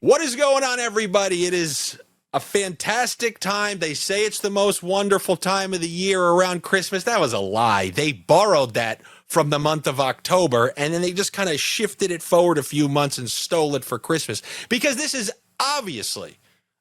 What is going on, everybody? It is a fantastic time. They say it's the most wonderful time of the year around Christmas. That was a lie. They borrowed that from the month of October, and then they just kind of shifted it forward a few months and stole it for Christmas. Because this is obviously,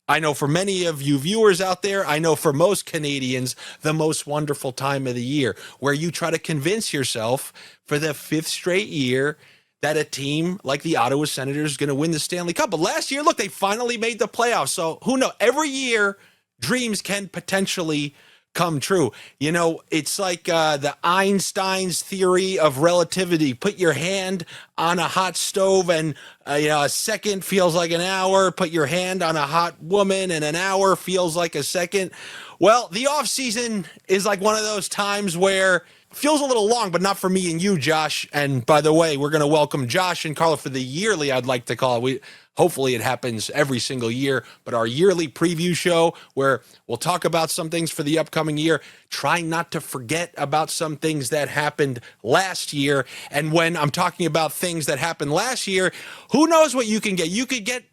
I know for many of you viewers out there, I know for most Canadians, the most wonderful time of the year, where you try to convince yourself for the fifth straight year that a team like the Ottawa Senators is going to win the Stanley Cup. But last year, look, they finally made the playoffs. So who knows? Every year, dreams can potentially come true. You know, it's like the Einstein's theory of relativity. Put your hand on a hot stove and a second feels like an hour. Put your hand on a hot woman and an hour feels like a second. Well, the off season is like one of those times where feels a little long, but not for me and you, Josh. And by the way, we're going to welcome Josh and Carlo for the yearly, I'd like to call it. Hopefully it happens every single year, but our yearly preview show where we'll talk about some things for the upcoming year, trying not to forget about some things that happened last year. And when I'm talking about things that happened last year, who knows what you can get? You could get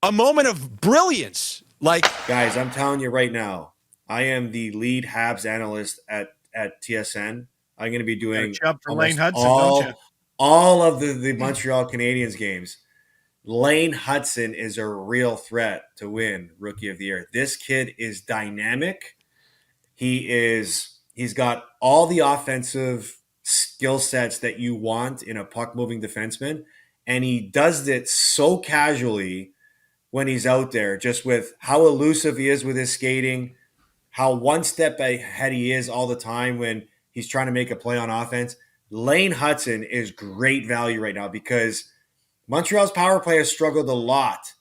a moment of brilliance. Like, guys, I'm telling you right now, I am the lead Habs analyst at TSN. I'm going to be doing for Lane Hudson, all of the Montreal Canadiens games. Lane Hudson is a real threat to win Rookie of the Year. This kid is dynamic. He's got all the offensive skill sets that you want in a puck-moving defenseman, and he does it so casually when he's out there, just with how elusive he is with his skating, how one step ahead he is all the time when he's trying to make a play on offense. Lane Hudson is great value right now because Montreal's power play has struggled a lot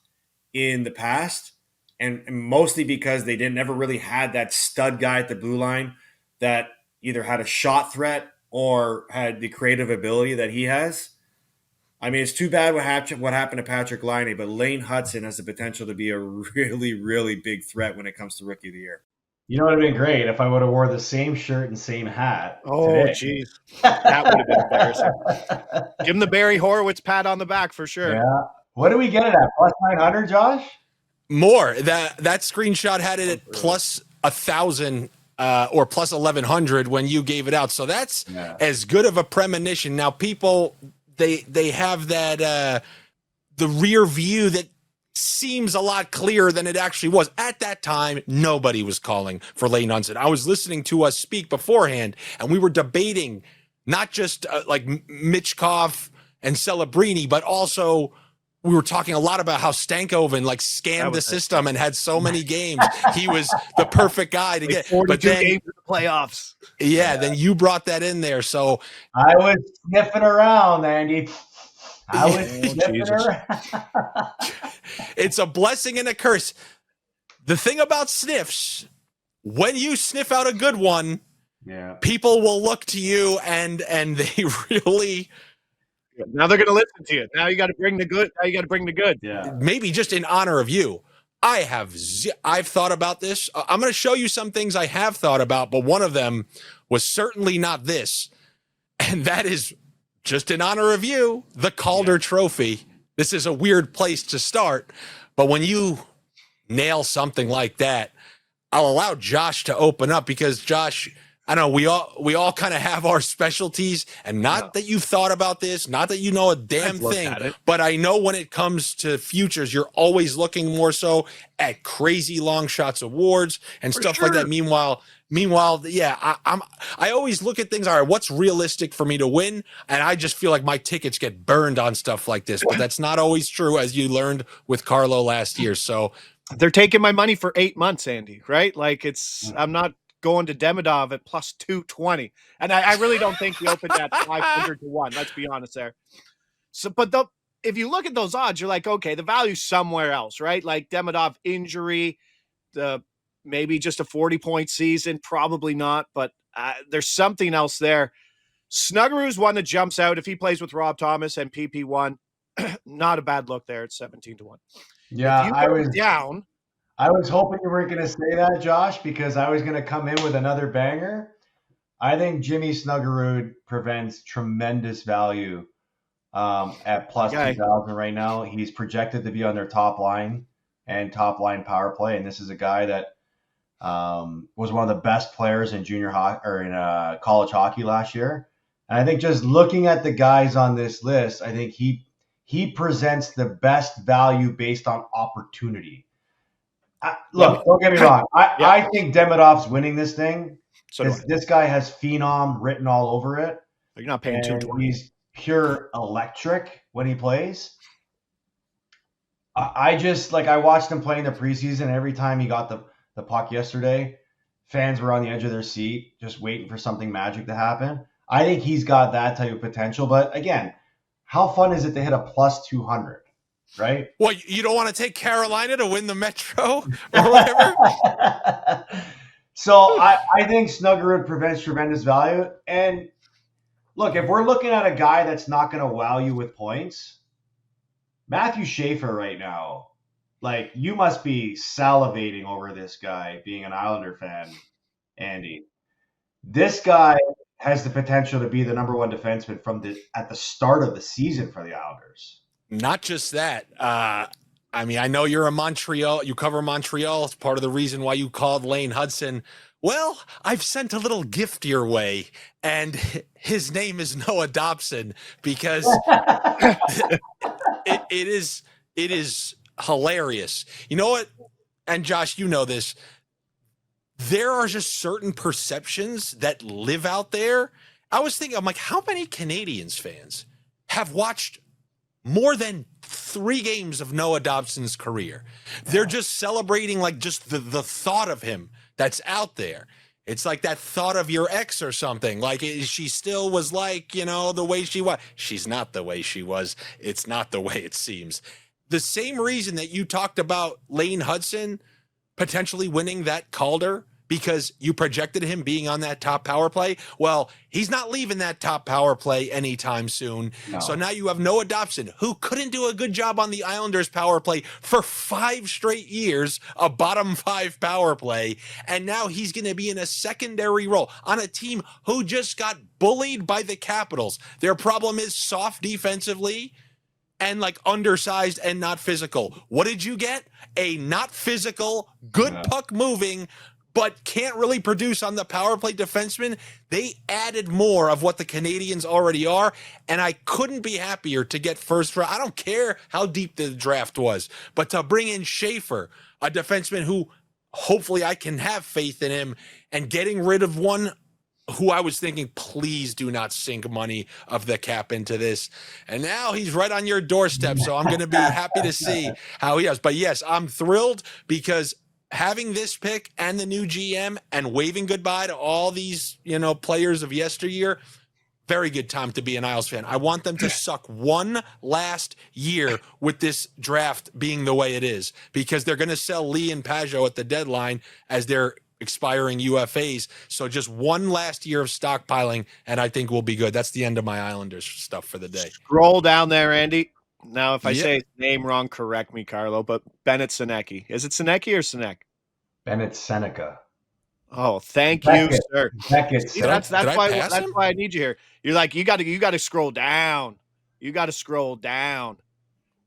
in the past, and mostly because they never really had that stud guy at the blue line that either had a shot threat or had the creative ability that he has. I mean, it's too bad what happened to Patrick Laine, but Lane Hudson has the potential to be a really, really big threat when it comes to Rookie of the Year. You know what would have been great if I would have wore the same shirt and same hat. Oh, jeez. That would have been embarrassing. Give him the Barry Horowitz pat on the back for sure. Yeah. What do we get it at? Plus 900, Josh? More. That screenshot had it at plus 1,000 or plus 1,100 when you gave it out. So that's as good of a premonition. Now, people, they have that the rear view that seems a lot clearer than it actually was. At that time, nobody was calling for Lane Hudson. I was listening to us speak beforehand, and we were debating not just like Michkov and Celebrini, but also we were talking a lot about how Stankoven like scammed the system and had so many games. He was the perfect guy to get. 42 but then, games in the playoffs. Yeah, then you brought that in there. So I was sniffing around, Andy. I was sniffing around. It's a blessing and a curse. The thing about sniffs, when you sniff out a good one, people will look to you and they really. Now they're going to listen to you. Now you got to bring the good. Yeah. Maybe just in honor of you. I've thought about this. I'm going to show you some things I have thought about, but one of them was certainly not this. And that is just in honor of you, the Calder Trophy. This is a weird place to start, but when you nail something like that, I'll allow Josh to open up because Josh, I know we all kind of have our specialties, and not that you've thought about this, not that you know a damn thing, but I know when it comes to futures, you're always looking more so at crazy long shots awards and stuff like that. Meanwhile, I always look at things. All right, what's realistic for me to win? And I just feel like my tickets get burned on stuff like this, but that's not always true, as you learned with Carlo last year. So they're taking my money for 8 months, Andy, right? Like I'm not going to Demidov at plus 220. And I really don't think he opened at 500 to 1. Let's be honest there. So, but if you look at those odds, you're like, okay, the value's somewhere else, right? Like Demidov injury, maybe just a 40-point season, probably not, but there's something else there. Snuggeroo's one that jumps out if he plays with Rob Thomas and PP1. Not a bad look there at 17 to 1. Yeah, I was down. I was hoping you weren't going to say that, Josh, because I was going to come in with another banger. I think Jimmy Snuggerud prevents tremendous value at plus Okay. 2,000 right now. He's projected to be on their top line and top line power play. And this is a guy that was one of the best players in junior hockey or in college hockey last year. And I think just looking at the guys on this list, I think he presents the best value based on opportunity. Look, don't get me wrong. I think Demidov's winning this thing So do I. because this guy has phenom written all over it. You're not paying And 220. he's pure electric when he plays. I just I watched him play in the preseason. Every time he got the puck yesterday, fans were on the edge of their seat, just waiting for something magic to happen. I think he's got that type of potential. But again, how fun is it to hit a plus 200, right? Well, you don't want to take Carolina to win the Metro or whatever? So I think Snuggerud prevents tremendous value. And look, if we're looking at a guy that's not going to wow you with points, Matthew Schaefer right now, you must be salivating over this guy being an Islander fan, Andy. This guy has the potential to be the number one defenseman at the start of the season for the Islanders. Not just that. I mean, I know you cover Montreal. It's part of the reason why you called Lane Hudson. Well, I've sent a little gift your way, and his name is Noah Dobson because it is hilarious. You know what? And Josh, you know this. There are just certain perceptions that live out there. I was thinking, I'm like, how many Canadiens fans have watched more than 3 games of Noah Dobson's career? They're just celebrating just the thought of him that's out there. It's like that thought of your ex or something. She still was the way she was. She's not the way she was. It's not the way it seems. The same reason that you talked about Lane Hudson potentially winning that Calder because you projected him being on that top power play. Well, he's not leaving that top power play anytime soon. No. So now you have Noah Dobson, who couldn't do a good job on the Islanders power play for 5 straight years, a bottom 5 power play. And now he's going to be in a secondary role on a team who just got bullied by the Capitals. Their problem is soft defensively and undersized and not physical. What did you get? A not physical, good puck moving, but can't really produce on the power play defenseman. They added more of what the Canadiens already are, and I couldn't be happier to get first round. I don't care how deep the draft was, but to bring in Schaefer, a defenseman who hopefully I can have faith in him, and getting rid of one who I was thinking, please do not sink money of the cap into this. And now he's right on your doorstep, so I'm going to be happy to see how he does. But yes, I'm thrilled because having this pick and the new GM and waving goodbye to all these, players of yesteryear, very good time to be an Isles fan. I want them to suck one last year with this draft being the way it is, because they're going to sell Lee and Pajot at the deadline as their expiring UFAs. So just one last year of stockpiling, and I think we'll be good. That's the end of my Islanders stuff for the day. Scroll down there, Andy. Now, if I say his name wrong, correct me, Carlo, but Bennett Senecki. Is it Senecki or Sinek? Bennett Seneca. Oh, thank you, sir. See, that's why I need you here. You're like, you got to scroll down. You got to scroll down.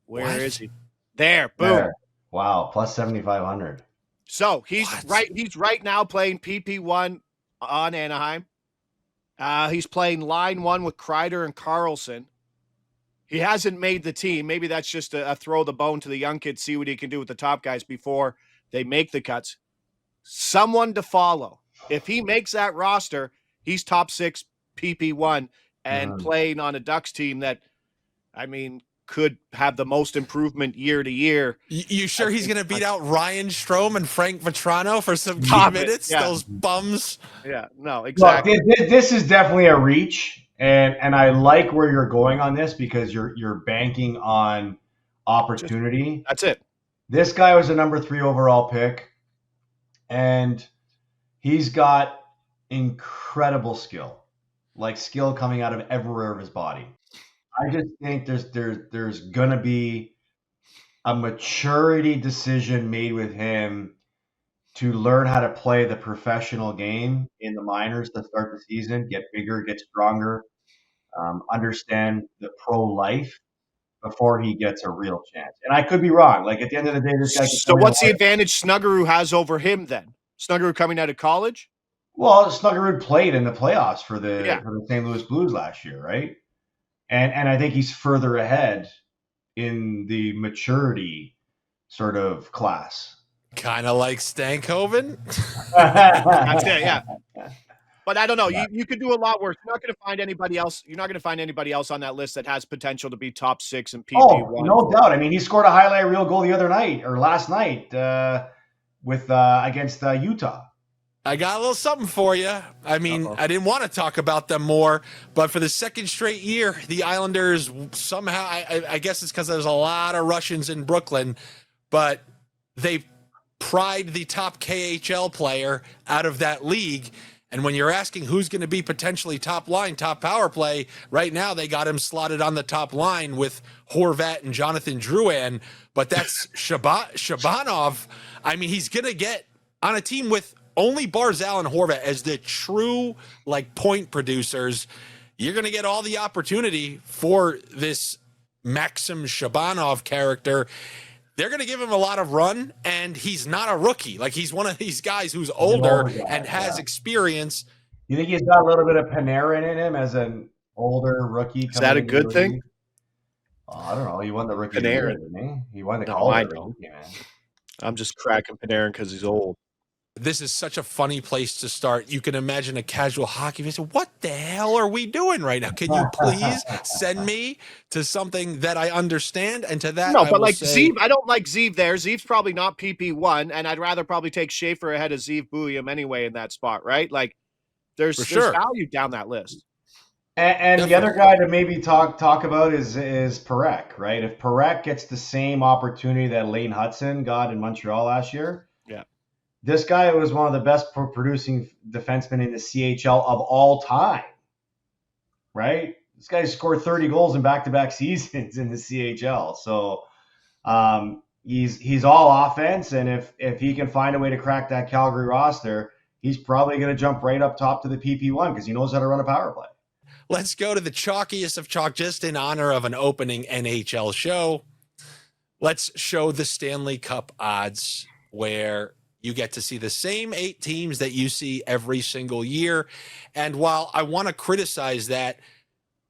Where is he? There, boom. There. Wow, plus 7,500. So he's right now playing PP1 on Anaheim. He's playing line 1 with Kreider and Carlson. He hasn't made the team. Maybe that's just a throw the bone to the young kids, see what he can do with the top guys before they make the cuts. Someone to follow. If he makes that roster, he's top 6 PP1 and playing on a Ducks team that, could have the most improvement year to year. You sure he's going to beat out Ryan Strome and Frank Vetrano for some key minutes? Yeah. Those bums. Yeah, no, exactly. Look, this is definitely a reach, and I like where you're going on this because you're banking on opportunity. That's it. This guy was a number 3 overall pick, and he's got incredible skill, skill coming out of everywhere of his body. I just think there's gonna be a maturity decision made with him to learn how to play the professional game in the minors to start the season, get bigger, get stronger, understand the pro life before he gets a real chance. And I could be wrong. Like, at the end of the day, this guy can So what's the advantage Snuggerud has over him then? Snuggerud coming out of college? Well, Snuggerud played in the playoffs for Yeah. the St. Louis Blues last year, right? And I think he's further ahead in the maturity sort of class. Kind of like Stankoven. That's it, yeah. But I don't know. You could do a lot worse. You're not going to find anybody else. You're not going to find anybody else on that list that has potential to be top 6 in PP1. Oh, no doubt. I mean, he scored a highlight reel goal the other night or last night with against Utah. I got a little something for you. I mean, I didn't want to talk about them more, but for the second straight year, the Islanders somehow, I guess it's because there's a lot of Russians in Brooklyn, but they pried the top KHL player out of that league. And when you're asking who's going to be potentially top line, top power play, right now they got him slotted on the top line with Horvat and Jonathan Drouin, but that's Shabanov. I mean, he's going to get on a team with only Barzal and Horvat as the true like point producers. You're going to get all the opportunity for this Maxim Shabanov character. They're going to give him a lot of run, and he's not a rookie. Like, he's one of these guys who's older and has experience. You think he's got a little bit of Panarin in him as an older rookie? Is that a good thing? Oh, I don't know. He won the rookie of the year, didn't he? He won the I Calder know. Trophy, man. I'm just cracking Panarin because he's old. This is such a funny place to start. You can imagine a casual hockey fan say, what the hell are we doing right now? Can you please send me to something that I understand? And to that, no, I but will like say, Zeev, I don't like Zeev there. Zeev's probably not PP1, and I'd rather probably take Schaefer ahead of Zeev Buium anyway in that spot, right? Like, there's value down that list. And the other guy to maybe talk about is Parekh, right? If Parekh gets the same opportunity that Lane Hudson got in Montreal last year, this guy was one of the best producing defensemen in the CHL of all time, right? This guy scored 30 goals in back-to-back seasons in the CHL. So he's all offense, and if he can find a way to crack that Calgary roster, he's probably going to jump right up top to the PP1 because he knows how to run a power play. Let's go to the chalkiest of chalk, just in honor of an opening NHL show. Let's show the Stanley Cup odds, where you get to see the same 8 teams that you see every single year. And while I want to criticize that,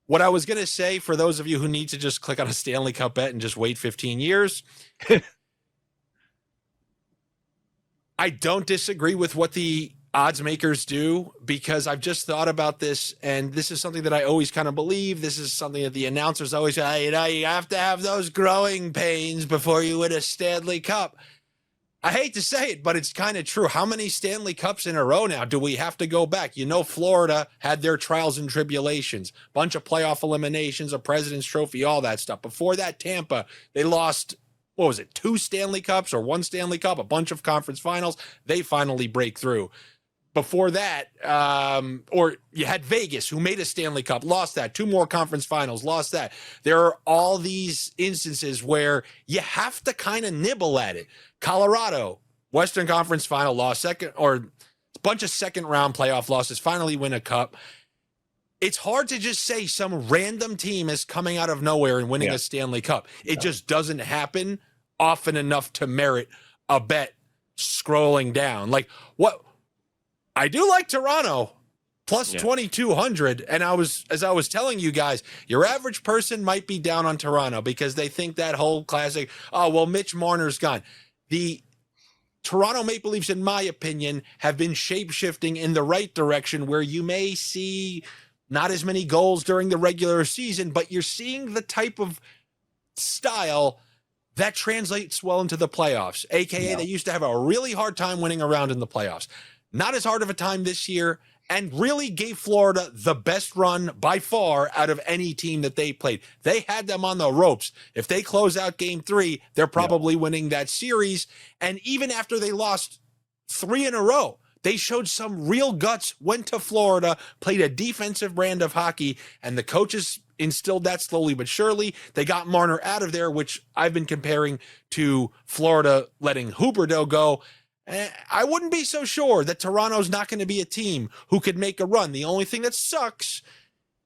what I was going to say, for those of you who need to just click on a Stanley Cup bet and just wait 15 years, I don't disagree with what the odds makers do, because I've just thought about this, and this is something that I always kind of believe. This is something that the announcers always say, you have to have those growing pains before you win a Stanley Cup. I hate to say it, but it's kind of true. How many Stanley Cups in a row now do we have to go back? You know, Florida had their trials and tribulations, bunch of playoff eliminations, a President's Trophy, all that stuff. Before that, Tampa, they lost, 2 Stanley Cups or 1 Stanley Cup, a bunch of conference finals. They finally break through. Before that, or you had Vegas, who made a Stanley Cup, lost that, 2 more conference finals, lost that. There are all these instances where you have to kind of nibble at it. Colorado, Western Conference final, lost second, or a bunch of second round playoff losses, finally win a cup. It's hard to just say some random team is coming out of nowhere and winning a Stanley Cup. It just doesn't happen often enough to merit a bet scrolling down. Like, what? I do like Toronto plus 2,200. And as I was telling you guys, your average person might be down on Toronto because they think that whole classic, Mitch Marner's gone. The Toronto Maple Leafs, in my opinion, have been shape-shifting in the right direction, where you may see not as many goals during the regular season, but you're seeing the type of style that translates well into the playoffs, aka they used to have a really hard time winning a round in the playoffs. Not as hard of a time this year, and really gave Florida the best run by far out of any team that they played. They had them on the ropes. If they close out game 3, they're probably winning that series. And even after they lost 3 in a row, they showed some real guts, went to Florida, played a defensive brand of hockey, and the coaches instilled that slowly but surely. They got Marner out of there, which I've been comparing to Florida letting Huberdeau go. I wouldn't be so sure that Toronto's not going to be a team who could make a run. The only thing that sucks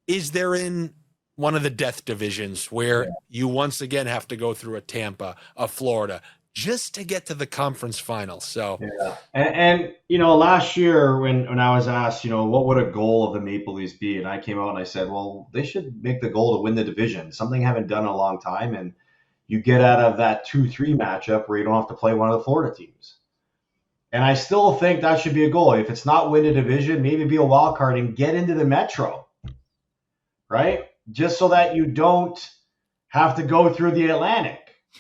is they're in one of the death divisions where you once again have to go through a Tampa, a Florida, just to get to the conference final. So and last year when I was asked, what would a goal of the Maple Leafs be, and I came out and I said, well, they should make the goal to win the division, something I haven't done in a long time, and you get out of that 2-3 matchup where you don't have to play one of the Florida teams. And I still think that should be a goal. If it's not win a division, maybe be a wild card and get into the Metro, right? Just so that you don't have to go through the Atlantic,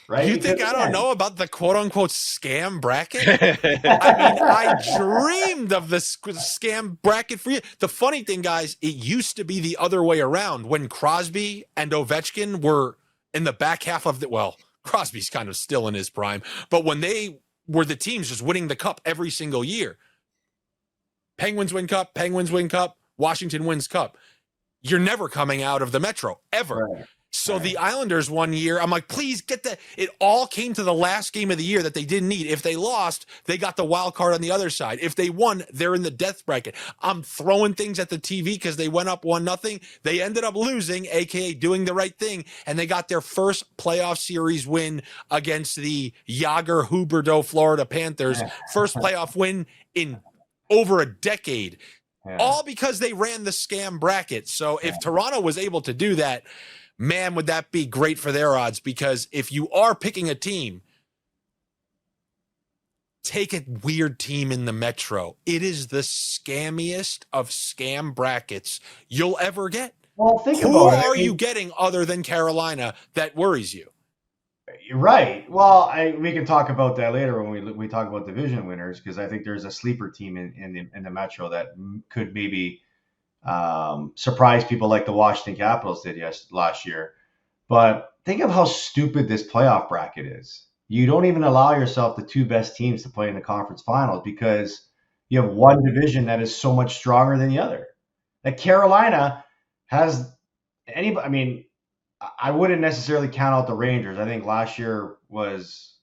right? You think I don't know about the quote-unquote scam bracket? I mean, I dreamed of the scam bracket for you. The funny thing, guys, it used to be the other way around when Crosby and Ovechkin were in the back half of Crosby's kind of still in his prime, but when they were the teams just winning the cup every single year. Penguins win cup, Penguins win cup, Washington wins cup. You're never coming out of the Metro, ever. Right. So the Islanders one year, I'm like, please get that. It all came to the last game of the year that they didn't need. If they lost, they got the wild card on the other side. If they won, they're in the death bracket. I'm throwing things at the TV because they went up 1-0. They ended up losing, a.k.a. doing the right thing, and they got their first playoff series win against the Yager Huberdeau Florida Panthers. First playoff win in over a decade. All because they ran the scam bracket. So if Toronto was able to do that, man, would that be great for their odds, because if you are picking a team, take a weird team in the Metro. It is the scammiest of scam brackets you'll ever get. Well, think Who about it. are you getting other than Carolina that worries you? You're right. Well, we can talk about that later when we talk about division winners, because I think there's a sleeper team in the Metro that could maybe surprise people like the Washington Capitals did last year. But think of how stupid this playoff bracket is. You don't even allow yourself the two best teams to play in the conference finals because you have one division that is so much stronger than the other. Like Carolina has anybody. I mean, I wouldn't necessarily count out the Rangers. I think last year was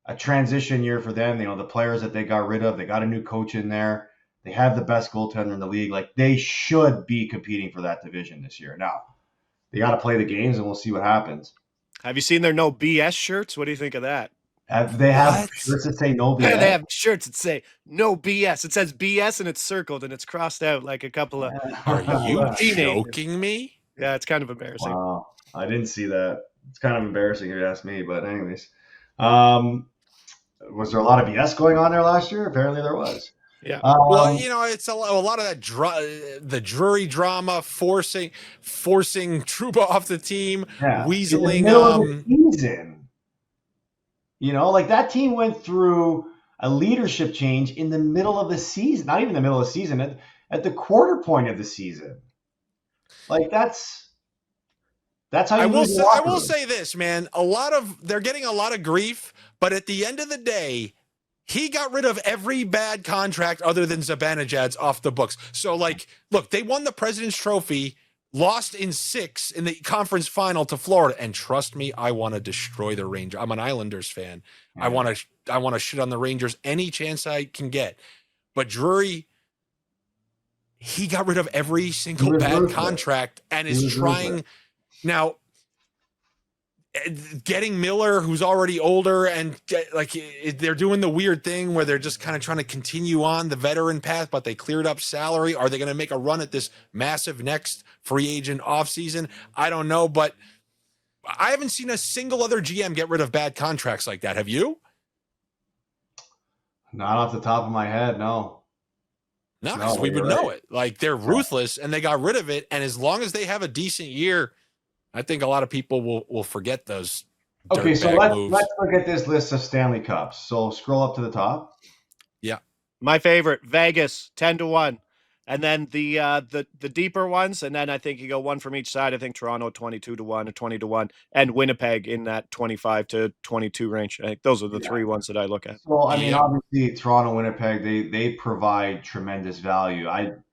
a transition year for them. The players that they got rid of, they got a new coach in there. They have the best goaltender in the league. Like, they should be competing for that division this year. Now, they got to play the games, and we'll see what happens. Have you seen their no BS shirts? What do you think of that? They have shirts that say no BS. They have shirts that say no BS. It says BS and it's circled and it's crossed out like a couple of. Are you joking me? Yeah, it's kind of embarrassing. Wow, I didn't see that. It's kind of embarrassing if you ask me. But anyways, was there a lot of BS going on there last year? Apparently there was. Yeah. Well, it's a lot of that the Drury drama, forcing Trouba off the team, weaseling. In the middle of the season. Like that team went through a leadership change in the middle of the season. Not even the middle of the season, at the quarter point of the season. Like that's how you I will say this, man. They're getting a lot of grief, but at the end of the day, he got rid of every bad contract other than Zibanejad's off the books. So, look, they won the President's Trophy, lost in 6 in the conference final to Florida, and trust me, I want to destroy the Rangers. I'm an Islanders fan. Yeah. I want to shit on the Rangers any chance I can get. But Drury, he got rid of every single bad contract and is trying now. Getting Miller, who's already older, and they're doing the weird thing where they're just kind of trying to continue on the veteran path, but they cleared up salary. Are they going to make a run at this massive next free agent offseason? I don't know, but I haven't seen a single other GM get rid of bad contracts like that. Have you? Not off the top of my head, no. No, because we would know it. Like, they're ruthless, and they got rid of it, and as long as they have a decent year, I think a lot of people will forget those. Okay, so let's look at this list of Stanley Cups. So scroll up to the top. Yeah, my favorite, Vegas, 10-1, and then the deeper ones, and then I think you go one from each side. I think Toronto 22-1 or 20-1, and Winnipeg in that 25-22 range. I think those are the three ones that I look at. Well, I mean, obviously Toronto, Winnipeg, they provide tremendous value. I'm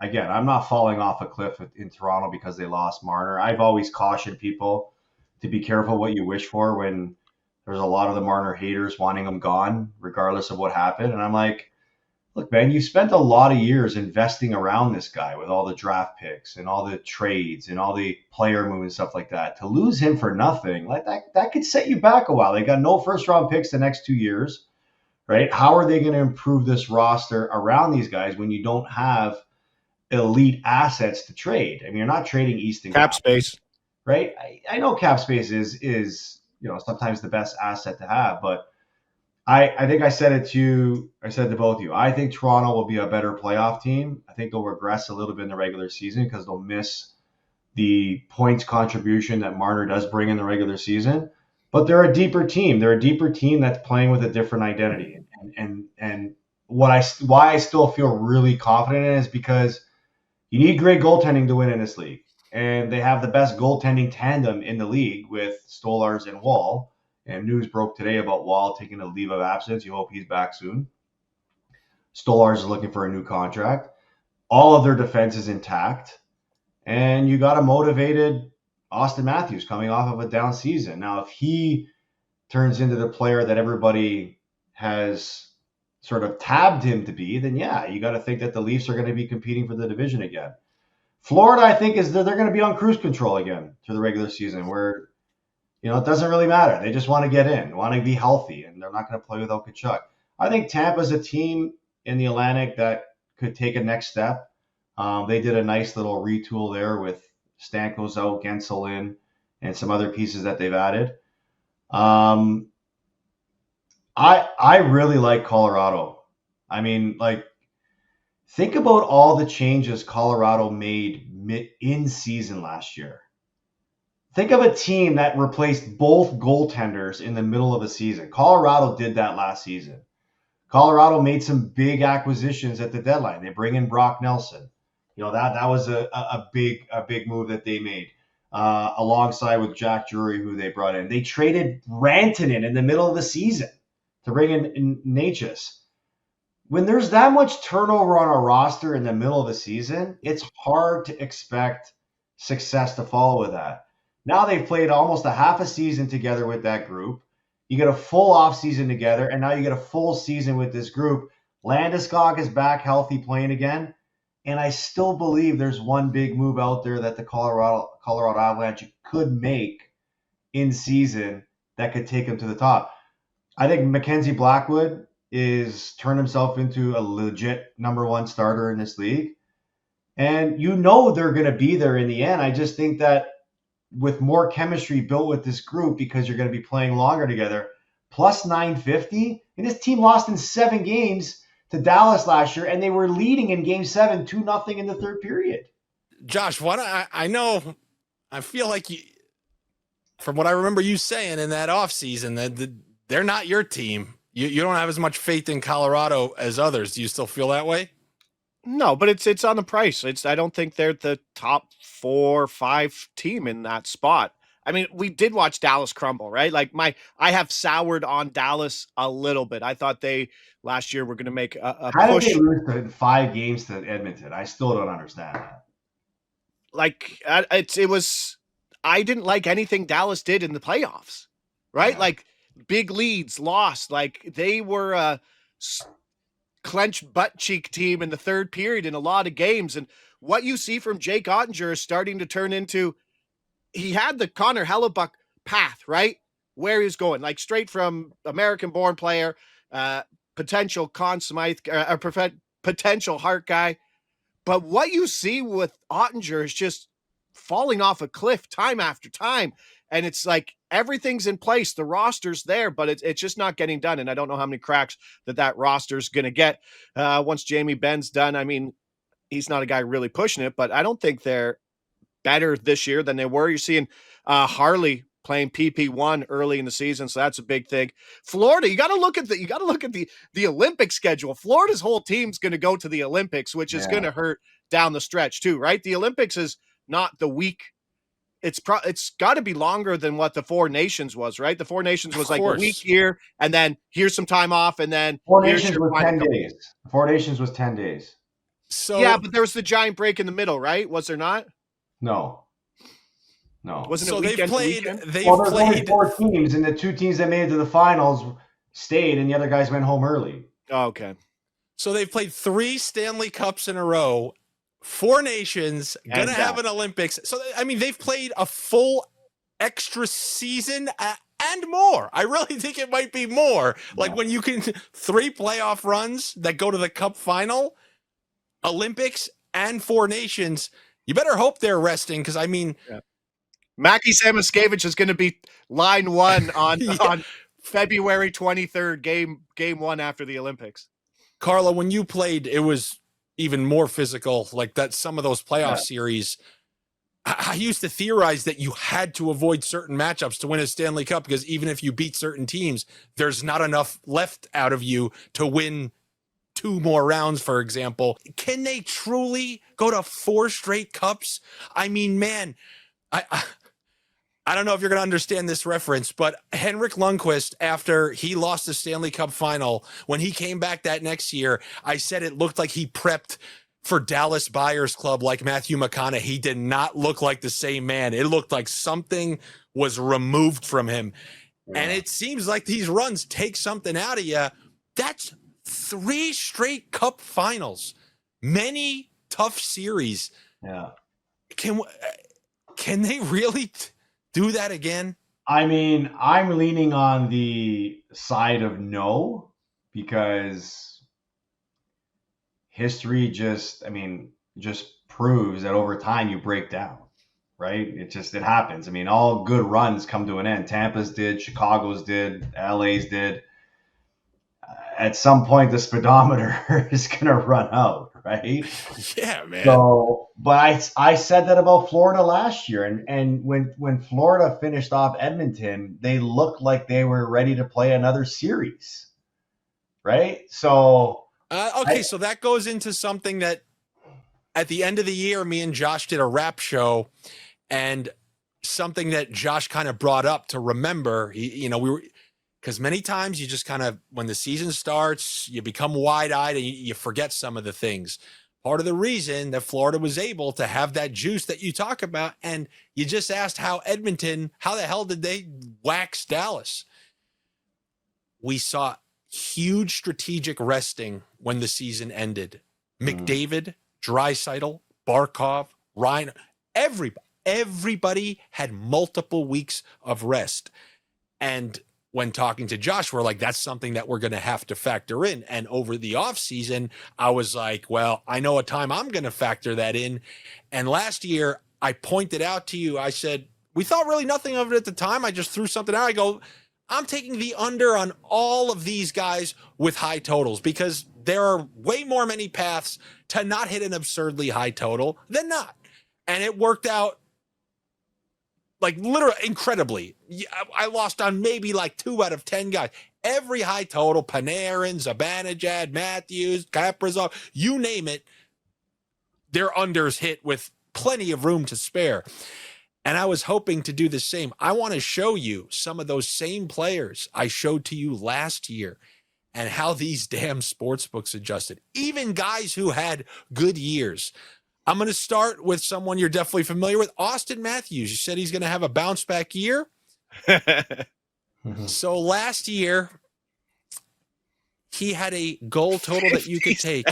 not falling off a cliff in Toronto because they lost Marner. I've always cautioned people to be careful what you wish for when there's a lot of the Marner haters wanting him gone, regardless of what happened. And I'm like, look, man, you spent a lot of years investing around this guy with all the draft picks and all the trades and all the player moves and stuff like that. To lose him for nothing, like that could set you back a while. They got no first round picks the next 2 years, right? How are they going to improve this roster around these guys when you don't have elite assets to trade? I mean, you're not trading Easton Cap space, right? I know cap space is sometimes the best asset to have, but I think I said it to both of you. I think Toronto will be a better playoff team. I think they'll regress a little bit in the regular season because they'll miss the points contribution that Marner does bring in the regular season. But they're a deeper team. They're a deeper team that's playing with a different identity. And why I still feel really confident in it is because you need great goaltending to win in this league. And they have the best goaltending tandem in the league with Stolarz and Wall. And news broke today about Wall taking a leave of absence. You hope he's back soon. Stolarz is looking for a new contract. All of their defense is intact. And you got a motivated Austin Matthews coming off of a down season. Now, if he turns into the player that everybody has sort of tabbed him to be, then yeah, you got to think that the Leafs are going to be competing for the division again. Florida, I think, is that they're going to be on cruise control again through the regular season where, it doesn't really matter. They just want to get in, want to be healthy, and they're not going to play without Tkachuk. I think Tampa's a team in the Atlantic that could take a next step. They did a nice little retool there with Stamkos out, Gensel in, and some other pieces that they've added. I really like Colorado. I mean, think about all the changes Colorado made in season last year. Think of a team that replaced both goaltenders in the middle of a season. Colorado did that last season. Colorado made some big acquisitions at the deadline. They bring in Brock Nelson. That was a big move that they made alongside with Jack Drury, who they brought in. They traded Rantanen in the middle of the season to bring in Natchez. When there's that much turnover on a roster in the middle of a season, it's hard to expect success to follow with that. Now they've played almost a half a season together with that group. You get a full off season together, and now you get a full season with this group. Landeskog is back healthy playing again. And I still believe there's one big move out there that the Colorado Avalanche could make in season that could take them to the top. I think Mackenzie Blackwood is turned himself into a legit number one starter in this league. And they're going to be there in the end. I just think that with more chemistry built with this group because you're going to be playing longer together, plus 950. And this team lost in 7 games to Dallas last year, and they were leading in Game 7 2-0 in the third period. Josh, I feel like you, from what I remember you saying in that offseason, that they're not your team. You don't have as much faith in Colorado as others. Do you still feel that way? No, but it's on the price. I don't think they're the top 4 or 5 team in that spot. I mean, we did watch Dallas crumble, right? I have soured on Dallas a little bit. I thought they last year were going to make a How push. Did they lose in 5 games to Edmonton? I still don't understand that. I didn't like anything Dallas did in the playoffs, right? Yeah. Big leads, lost. They were a clenched butt cheek team in the third period in a lot of games. And what you see from Jake Ottinger is starting to turn into, he had the Connor Hellebuck path, right? Where he's going, straight from American-born player, potential Conn Smythe, potential Hart guy. But what you see with Ottinger is just falling off a cliff time after time. And it's everything's in place. The roster's there, but it's just not getting done. And I don't know how many cracks that roster's going to get once Jamie Benn's done. I mean, he's not a guy really pushing it, but I don't think they're better this year than they were. You're seeing Harley playing PP1 early in the season, so that's a big thing. Florida, you got to look at the Olympic schedule. Florida's whole team's going to go to the Olympics, which is going to hurt down the stretch too, right? The Olympics is not the week. It's got to be longer than what the Four Nations was, right? The Four Nations was a week here, and then here's some time off, and then Four Nations was 10 days. Four Nations was 10 days. So yeah, but there was the giant break in the middle, right? Was there not? No. Wasn't so it weekend? There's only 4 teams, and the 2 teams that made it to the finals stayed, and the other guys went home early. Oh, okay. So they've played 3 Stanley Cups in a row, 4 nations, going to have an Olympics. So, I mean, they've played a full extra season and more. I really think it might be more. Like when you can 3 playoff runs that go to the Cup final, Olympics, and 4 nations, you better hope they're resting because, I mean... Yeah. Mackie Samoskevich is going to be line 1 on, on February 23rd, game 1 after the Olympics. Carlo, when you played, it was even more physical. Like that, some of those playoff series, I used to theorize that you had to avoid certain matchups to win a Stanley Cup because even if you beat certain teams, there's not enough left out of you to win 2 more rounds, for example. Can they truly go to 4 straight cups? I mean, man, I don't know if you're going to understand this reference, but Henrik Lundqvist, after he lost the Stanley Cup final, when he came back that next year, I said it looked like he prepped for Dallas Buyers Club like Matthew McConaughey. He did not look like the same man. It looked like something was removed from him. Yeah. And it seems like these runs take something out of you. That's 3 straight Cup finals. Many tough series. Yeah. Can they really... do that again? I mean, I'm leaning on the side of no because history just proves that over time you break down, right? It happens. I mean, all good runs come to an end. Tampa's did, Chicago's did, LA's did. At some point, the speedometer is going to run out, right? Yeah, man. So, but I said that about Florida last year, and when Florida finished off Edmonton, they looked like they were ready to play another series, right? So, so that goes into something that at the end of the year, me and Josh did a rap show, and something that Josh kind of brought up to remember. We were. Because many times you just kind of, when the season starts, you become wide-eyed and you forget some of the things. Part of the reason that Florida was able to have that juice that you talk about, and you just asked how the hell did they wax Dallas? We saw huge strategic resting when the season ended. McDavid, Draisaitl, Barkov, Ryan, everybody had multiple weeks of rest. And when talking to Josh, we're like, that's something that we're going to have to factor in. And over the offseason, I was like, well, I know a time I'm going to factor that in. And last year, I pointed out to you, I said, we thought really nothing of it at the time. I just threw something out. I go, I'm taking the under on all of these guys with high totals because there are way more many paths to not hit an absurdly high total than not. And it worked out. Like literally incredibly. I lost on maybe like 2 out of 10 guys. Every high total, Panarin, Zibanejad, Matthews, Kaprizov, you name it, their unders hit with plenty of room to spare. And I was hoping to do the same. I want to show you some of those same players I showed to you last year and how these damn sports books adjusted. Even guys who had good years. I'm going to start with someone you're definitely familiar with, Austin Matthews. You said he's going to have a bounce back year. So last year, he had a goal total that you could take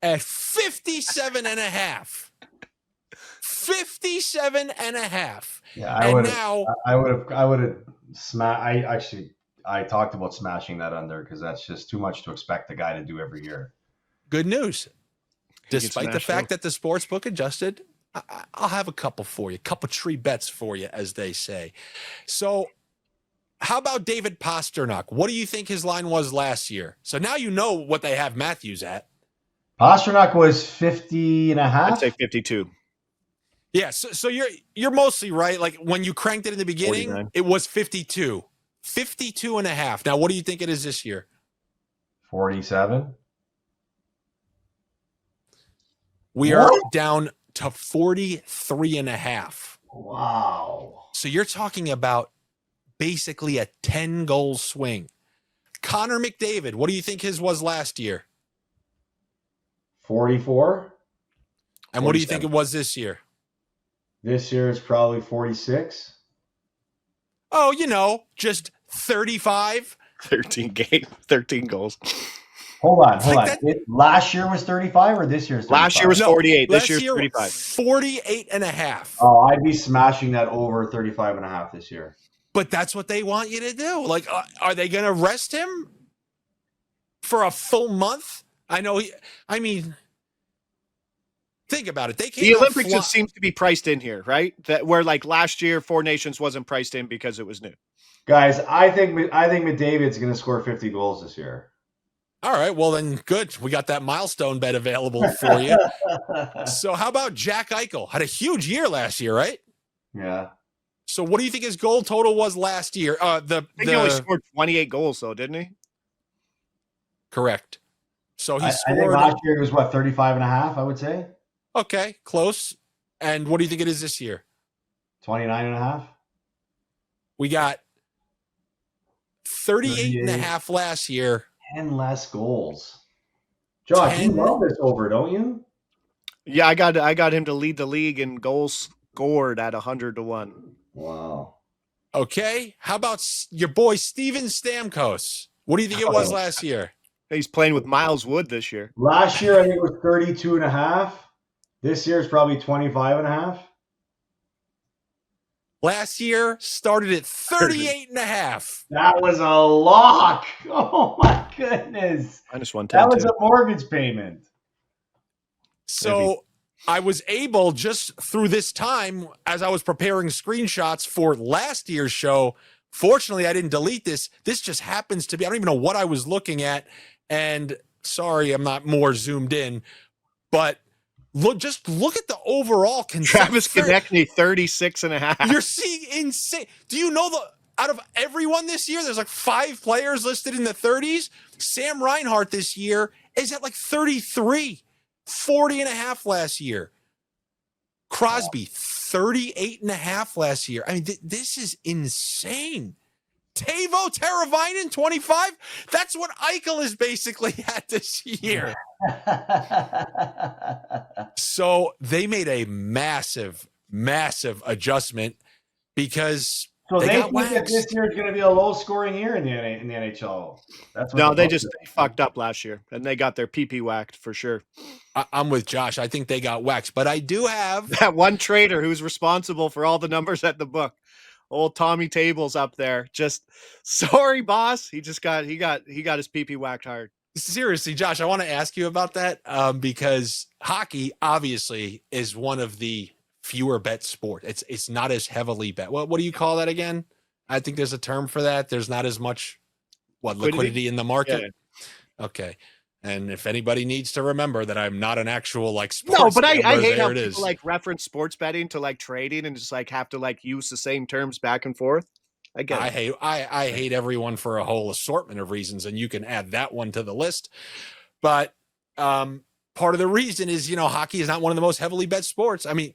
at 57 and a half. 57 and a half. Yeah, I would have smashed. I talked about smashing that under because that's just too much to expect the guy to do every year. Good news. Despite the fact that the sports book adjusted, I'll have a couple for you, a couple tree bets for you, as they say. So how about David Pastrnak? What do you think his line was last year? So now you know what they have Matthews at. Pastrnak was 50 and a half. I'd say 52. Yeah, so you're mostly right. Like when you cranked it in the beginning, 49. It was 52. 52 and a half. Now, what do you think it is this year? 47. We are down to 43 and a half. Wow. So you're talking about basically a 10-goal swing. Connor McDavid, what do you think his was last year? 44. And what do you think it was this year? This year is probably 46. Oh, just 35. 13 goals. Hold on. Like Last year was 35 or this year's 35? Last year was 48. This last year's year, 35. 48 and a half. Oh, I'd be smashing that over 35 and a half this year. But that's what they want you to do. Like, are they going to rest him for a full month? I know. Think about it. They came The out Olympics just seems to be priced in here, right? That where like last year, Four Nations wasn't priced in because it was new. Guys, I think McDavid's going to score 50 goals this year. All right, well then, good. We got that milestone bet available for you. So how about Jack Eichel? Had a huge year last year, right? Yeah. So what do you think his goal total was last year? I think he only scored 28 goals, though, didn't he? Correct. So he I scored. think last year it was, what, 35 and a half, I would say? Okay, close. And what do you think it is this year? 29 and a half? We got 38 and a half last year. 10 less goals. Josh, you love this over, don't you? Yeah, I got him to lead the league in goals scored at 100-1. Wow. Okay, how about your boy Steven Stamkos? What do you think it was last year? He's playing with Miles Wood this year. Last year, I think it was 32 and a half. This year is probably 25 and a half. Last year started at 38 and a half. That was a lock. Oh, my goodness. Minus 110. That was a mortgage payment. So maybe. I was able, just through this time, as I was preparing screenshots for last year's show, fortunately, I didn't delete this. This just happens to be, I don't even know what I was looking at. And sorry, I'm not more zoomed in, but look at the overall Travis Konechny, 36 and a half. You're seeing insane. Do you know out of everyone this year, there's like 5 players listed in the 30s. Sam Reinhart this year is at like 33, 40 and a half last year. Crosby, 38 and a half last year. I mean, this is insane. Teuvo Teravainen, 25. That's what Eichel is basically at this year. So they made a massive, massive adjustment because they got waxed. That this year is going to be a low-scoring year in the NHL. That's what they fucked up last year, and they got their PP whacked for sure. I'm with Josh. I think they got waxed, but I do have that one trader who's responsible for all the numbers at the book. Old Tommy Tables up there. Just sorry, boss. He got his PP whacked hard. Seriously, Josh, I want to ask you about that because hockey obviously is one of the fewer bet sport. It's not as heavily bet. What do you call that again? I think there's a term for that. There's not as much liquidity in the market. Yeah. Okay. And if anybody needs to remember that I'm not an actual sports no, but I hate how people reference sports betting to trading and just have to use the same terms back and forth. I get it. I hate everyone for a whole assortment of reasons, and you can add that one to the list. But part of the reason is hockey is not one of the most heavily bet sports. I mean,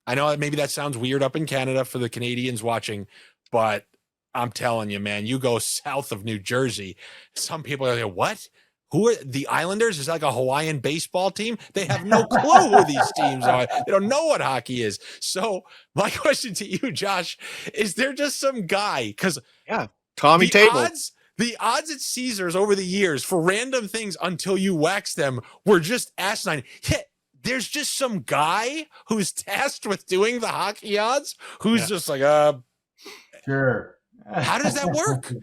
I know maybe that sounds weird up in Canada for the Canadians watching, but I'm telling you, man, you go south of New Jersey, some people are like, what? Who are the Islanders? Is that like a Hawaiian baseball team? They have no clue who these teams are. They don't know what hockey is. So my question to you, Josh, is there just some guy? Because Tommy Tables. The odds at Caesars over the years for random things until you wax them were just asinine. Yeah, there's just some guy who's tasked with doing the hockey odds who's just like, sure. How does that work?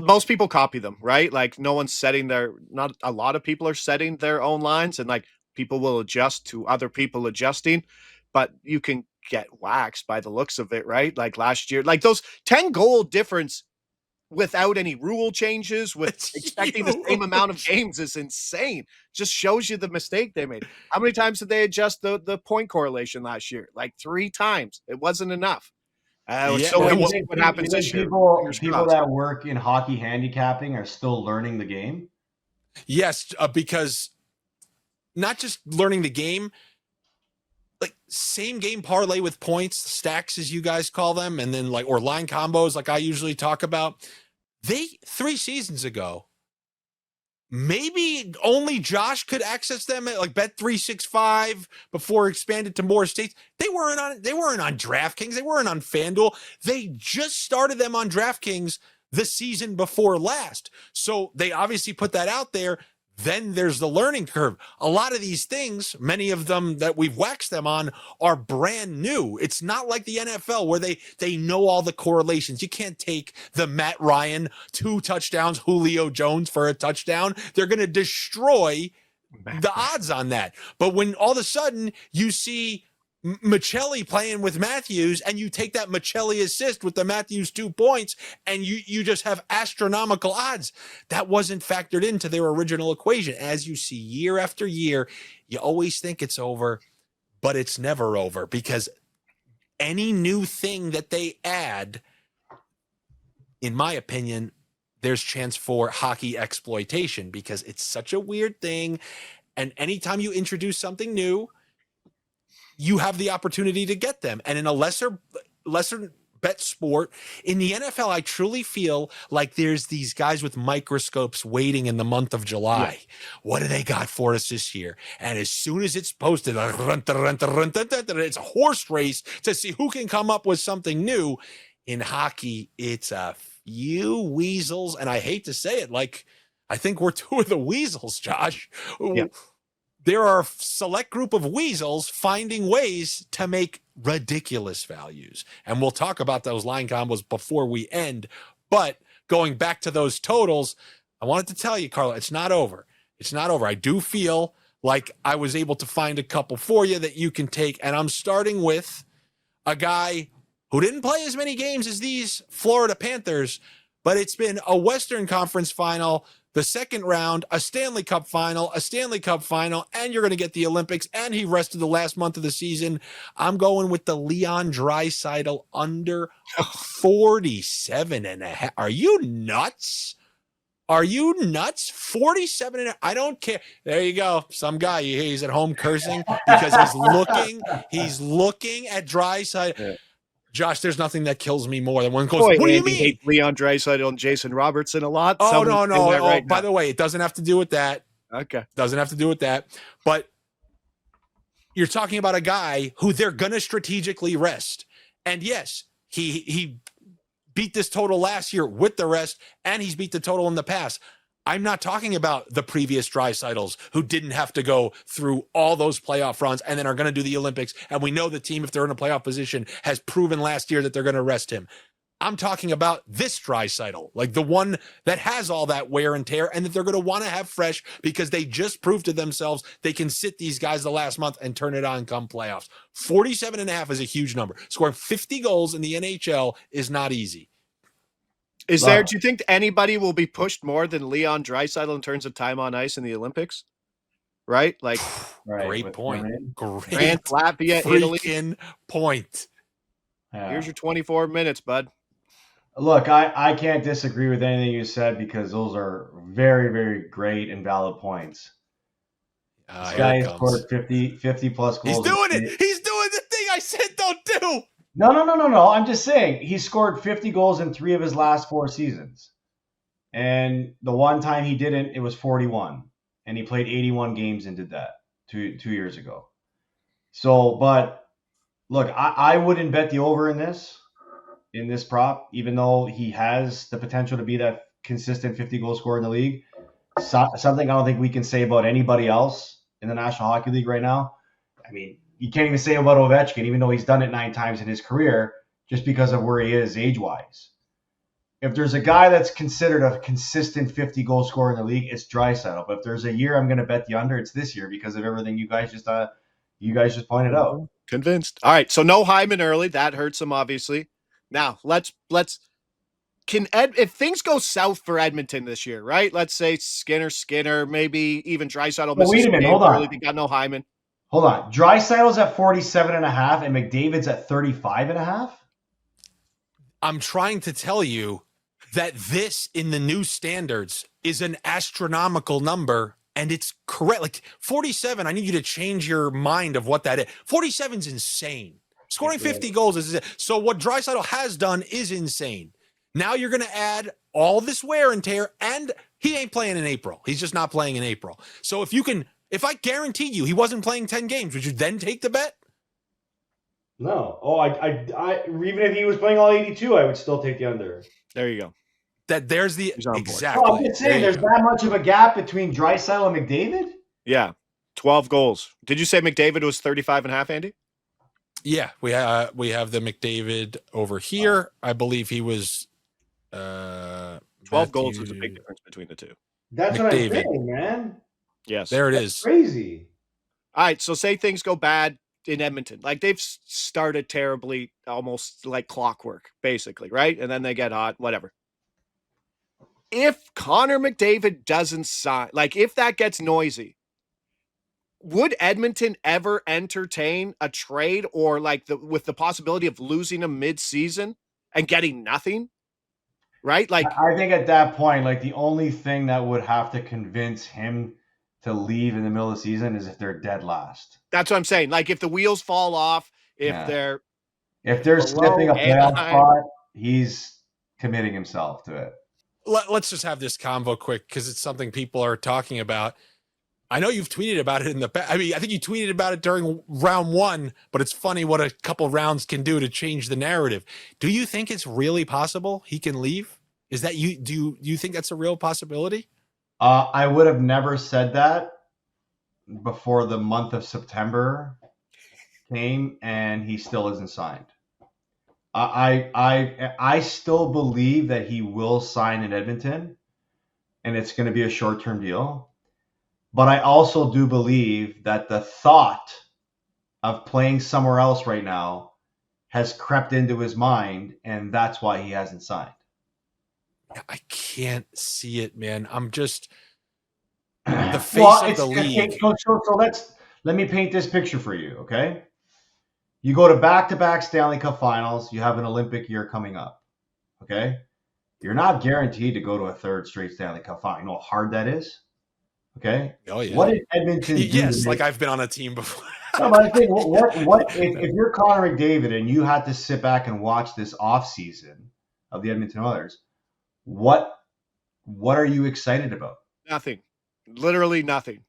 Most people copy them, right? No one's not a lot of people are setting their own lines, and people will adjust to other people adjusting, but you can get waxed by the looks of it, right? Last year, those 10 goal difference without any rule changes, with expecting the same amount of games is insane. Just shows you the mistake they made. How many times did they adjust the point correlation last year? 3 times. It wasn't enough. What happens this year? People that work in hockey handicapping are still learning the game. Yes, because not just learning the game, same game parlay with points, stacks as you guys call them, and then or line combos like I usually talk about. 3 seasons ago, maybe only Josh could access them at Bet365 before expanded to more states. They weren't on DraftKings. They weren't on Fanduel. They just started them on DraftKings the season before last. So they obviously put that out there. Then there's the learning curve. A lot of these things, many of them that we've waxed them on, are brand new. It's not like the NFL where they know all the correlations. You can't take the Matt Ryan 2 touchdowns, Julio Jones for a touchdown. They're going to destroy the odds on that. But when all of a sudden you see Michelli playing with Matthews and you take that Michelli assist with the Matthews 2 points and you just have astronomical odds, that wasn't factored into their original equation. As you see year after year, you always think it's over, but it's never over, because any new thing that they add, in my opinion, there's chance for hockey exploitation, because it's such a weird thing. And anytime you introduce something new, you have the opportunity to get them. And in a lesser bet sport, in the NFL, I truly feel like there's these guys with microscopes waiting in the month of July. Yeah. What do they got for us this year? And as soon as it's posted, it's a horse race to see who can come up with something new. In hockey, it's a few weasels, and I hate to say it, like, I think we're 2 of the weasels, Josh. Yeah. There are a select group of weasels finding ways to make ridiculous values. And we'll talk about those line combos before we end. But going back to those totals, I wanted to tell you, Carlo, it's not over. It's not over. I do feel like I was able to find a couple for you that you can take. And I'm starting with a guy who didn't play as many games as these Florida Panthers, but it's been a Western Conference final, the second round, a Stanley Cup final, and you're going to get the Olympics, and he rested the last month of the season. I'm going with the Draisaitl under 47.5. Are you nuts? 47.5. I don't care. There you go. Some guy, you hear he's at home cursing because he's looking at Draisaitl. Yeah. Josh, there's nothing that kills me more than one goes, what do you mean? Hate Leon Draisaitl and Jason Robertson a lot. Oh, no. Right, by the way, it doesn't have to do with that. Okay. Doesn't have to do with that. But you're talking about a guy who they're going to strategically rest. And yes, he beat this total last year with the rest, and he's beat the total in the past. I'm not talking about the previous Draisaitls who didn't have to go through all those playoff runs and then are going to do the Olympics. And we know the team, if they're in a playoff position, has proven last year that they're going to rest him. I'm talking about this Draisaitl, like the one that has all that wear and tear and that they're going to want to have fresh because they just proved to themselves they can sit these guys the last month and turn it on come playoffs. 47.5 is a huge number. Scoring 50 goals in the NHL is not easy. Do you think anybody will be pushed more than Leon Draisaitl in terms of time on ice in the Olympics? Right? Like, great point. Great Latvia, Italy point. Yeah. Here's your 24 minutes, bud. Look, I can't disagree with anything you said because those are very, very great and valid points. This guy scored 50 plus goals. He's doing it. He's doing the thing I said don't do. No. I'm just saying he scored 50 goals in 3 of his last 4 seasons. And the one time he didn't, it was 41. And he played 81 games and did that 2 years ago. So, but look, I wouldn't bet the over in this prop, even though he has the potential to be that consistent 50 goal scorer in the league. Something I don't think we can say about anybody else in the National Hockey League right now. I mean, you can't even say about Ovechkin, even though he's done it 9 times in his career, just because of where he is age-wise. If there's a guy that's considered a consistent 50 goal scorer in the league, it's Draisaitl. But if there's a year I'm going to bet the under, it's this year because of everything you guys just pointed out. Convinced. All right, so no Hyman early. That hurts him, obviously. Now, if things go south for Edmonton this year, right? Let's say Skinner, maybe even Draisaitl. Wait a minute, hold on. They got no Hyman. Hold on. Draisaitl's at 47.5 and McDavid's at 35.5? I'm trying to tell you that this, in the new standards, is an astronomical number, and it's correct. Like 47, I need you to change your mind of what that is. 47 is insane. Scoring 50 goals is so. What Draisaitl has done is insane. Now you're going to add all this wear and tear, and he ain't playing in April. He's just not playing in April. So if I guarantee you he wasn't playing 10 games, would you then take the bet? No. Oh, I even if he was playing all 82, I would still take the under. There you go. That there's the He's on board. exactly. Well, I'm just saying, there's that much of a gap between Draisaitl and McDavid. Yeah, 12 goals. Did you say McDavid was 35 and a half, Andy? Yeah, we have the McDavid over here. I believe he was 12 Matthew, goals was a big difference between the two. That's what I'm McDavid. saying, man. Yes. There it That's is. crazy. All right, so say things go bad in Edmonton. Like they've started terribly, almost like clockwork, basically, right? And then they get hot, whatever. If Connor McDavid doesn't sign, like if that gets noisy, would Edmonton ever entertain a trade or like with the possibility of losing him mid-season and getting nothing? Right? Like I think at that point, like the only thing that would have to convince him to leave in the middle of the season is if they're dead last. that's what I'm saying. Like if the wheels fall off, if they're below sniffing a playoff spot, he's committing himself to it. Let's just have this convo quick because it's something people are talking about. I know you've tweeted about it in the past. I mean, I think you tweeted about it during round 1, but it's funny what a couple rounds can do to change the narrative. Do you think it's really possible he can leave? Is that you? Do you think that's a real possibility? I would have never said that before the month of September came, and he still isn't signed. I still believe that he will sign in Edmonton, and it's going to be a short-term deal. But I also do believe that the thought of playing somewhere else right now has crept into his mind, and that's why he hasn't signed. I can't see it, man. I'm just the face of the league. So let me paint this picture for you, okay? You go to back-to-back Stanley Cup finals. You have an Olympic year coming up, okay? You're not guaranteed to go to a third straight Stanley Cup final. You know how hard that is? Okay. Oh yeah. What did Edmonton do? Yes, like I've been on a team before. No, but I think what if you're Connor McDavid and you had to sit back and watch this off season of the Edmonton Oilers, what are you excited about? nothing, literally nothing.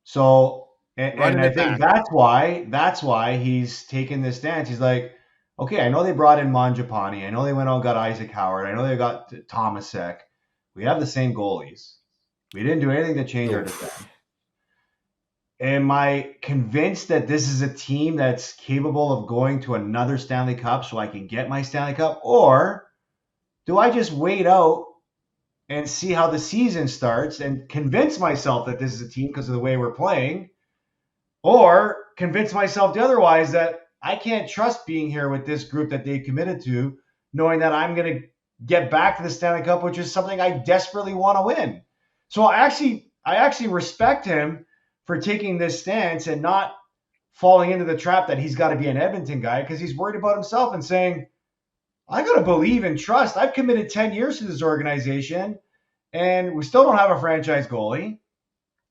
So and I think back. that's why he's taken this stance. He's like, okay, I know they brought in Mangiapane. I know they went out and got Isaac Howard. I know they got Tomasek. We have the same goalies. We didn't do anything to change our defense. Am I convinced that this is a team that's capable of going to another Stanley Cup so I can get my Stanley Cup? Or do I just wait out and see how the season starts and convince myself that this is a team because of the way we're playing? Or convince myself otherwise that I can't trust being here with this group that they committed to, knowing that I'm going to get back to the Stanley Cup, which is something I desperately want to win. So I actually respect him for taking this stance and not falling into the trap that he's got to be an Edmonton guy because he's worried about himself and saying, I got to believe and trust. I've committed 10 years to this organization, and we still don't have a franchise goalie.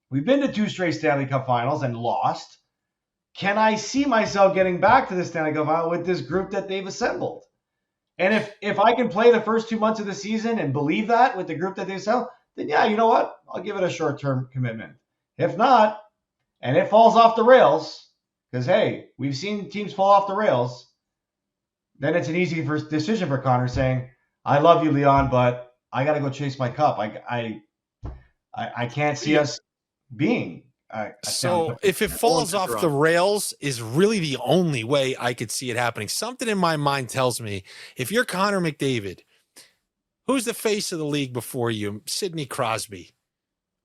We've been to 2 straight Stanley Cup finals and lost. Can I see myself getting back to the Stanley Cup final with this group that they've assembled? And if I can play the first 2 months of the season and believe that with the group that they've assembled, then yeah, you know what? I'll give it a short-term commitment. If not, and it falls off the rails, because, hey, we've seen teams fall off the rails, then it's an easy decision for Connor saying, I love you, Leon, but I got to go chase my cup. I can't see us being. So if it falls off the rails is really the only way I could see it happening. Something in my mind tells me if you're Connor McDavid, who's the face of the league before you? Sidney Crosby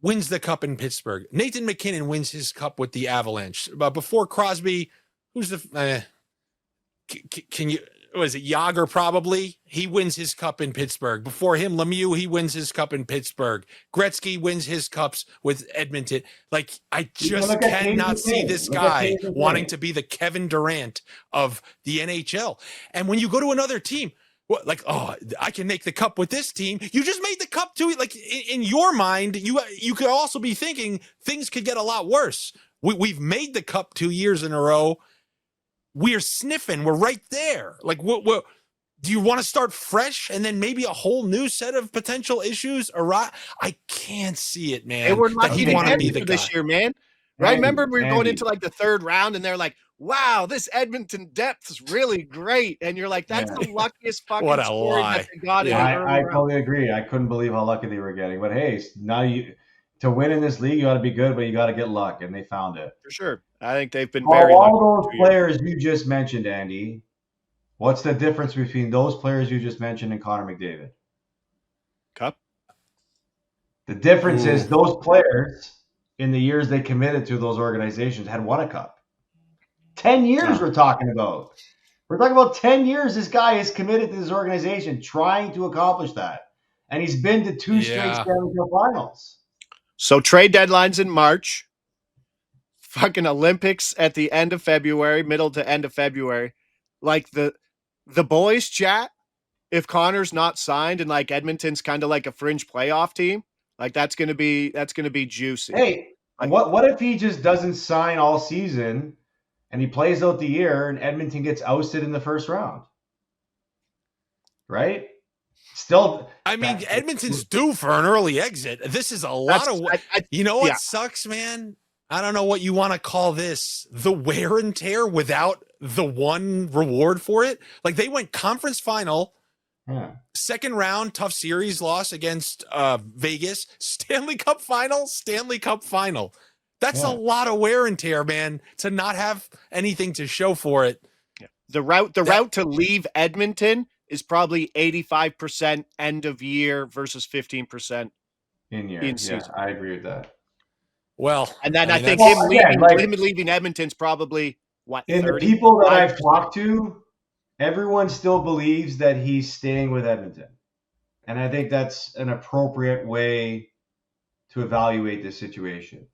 wins the cup in Pittsburgh. Nathan McKinnon wins his cup with the Avalanche. But before Crosby, who's the can you? Was it Yager? Probably. He wins his cup in Pittsburgh. Before him, Lemieux, he wins his cup in Pittsburgh. Gretzky wins his cups with Edmonton. Like, I just cannot see this guy wanting to be the Kevin Durant of the NHL. And when you go to another team, what, like, oh, I can make the cup with this team. You just made the cup too. Like, in your mind, you could also be thinking things could get a lot worse. We've made the cup 2 years in a row. We're sniffing. We're right there. Like, what do you want to start fresh and then maybe a whole new set of potential issues arise? I can't see it, man. They were lucky to want to get be the this guy. year, man. Right? Remember we were going into like the third round and they're like, wow, this Edmonton depth is really great. And you're like, that's the luckiest fucking What a story lie. that they got in the early I round. totally agree. I couldn't believe how lucky they were getting. But hey, now to win in this league, you got to be good, but you got to get luck, and they found it. For sure. I think they've been very lucky. All those players you just mentioned, Andy, what's the difference between those players you just mentioned and Connor McDavid? Cup? The difference is those players, in the years they committed to those organizations, had won a cup. 10 years we're talking about. We're talking about 10 years this guy is committed to this organization trying to accomplish that. And he's been to 2 straight Stanley Cup finals. So trade deadlines in March. Fucking Olympics at the end of February, middle to end of February. Like the boys chat, if Connor's not signed and like Edmonton's kind of like a fringe playoff team, like that's gonna be juicy. Hey, what if he just doesn't sign all season and he plays out the year and Edmonton gets ousted in the first round? Right? Still, I mean, Edmonton's due for an early exit. This is a lot of you know what sucks, man? I don't know what you want to call this. The wear and tear without the one reward for it. Like they went conference final, second round, tough series loss against Vegas, Stanley Cup final. That's a lot of wear and tear, man, to not have anything to show for it. Yeah. The route to leave Edmonton is probably 85% end of year versus 15% in season. Yeah, I agree with that. Well, and then I think him leaving Edmonton's probably what? In the people that I've talked to, everyone still believes that he's staying with Edmonton, and I think that's an appropriate way to evaluate this situation.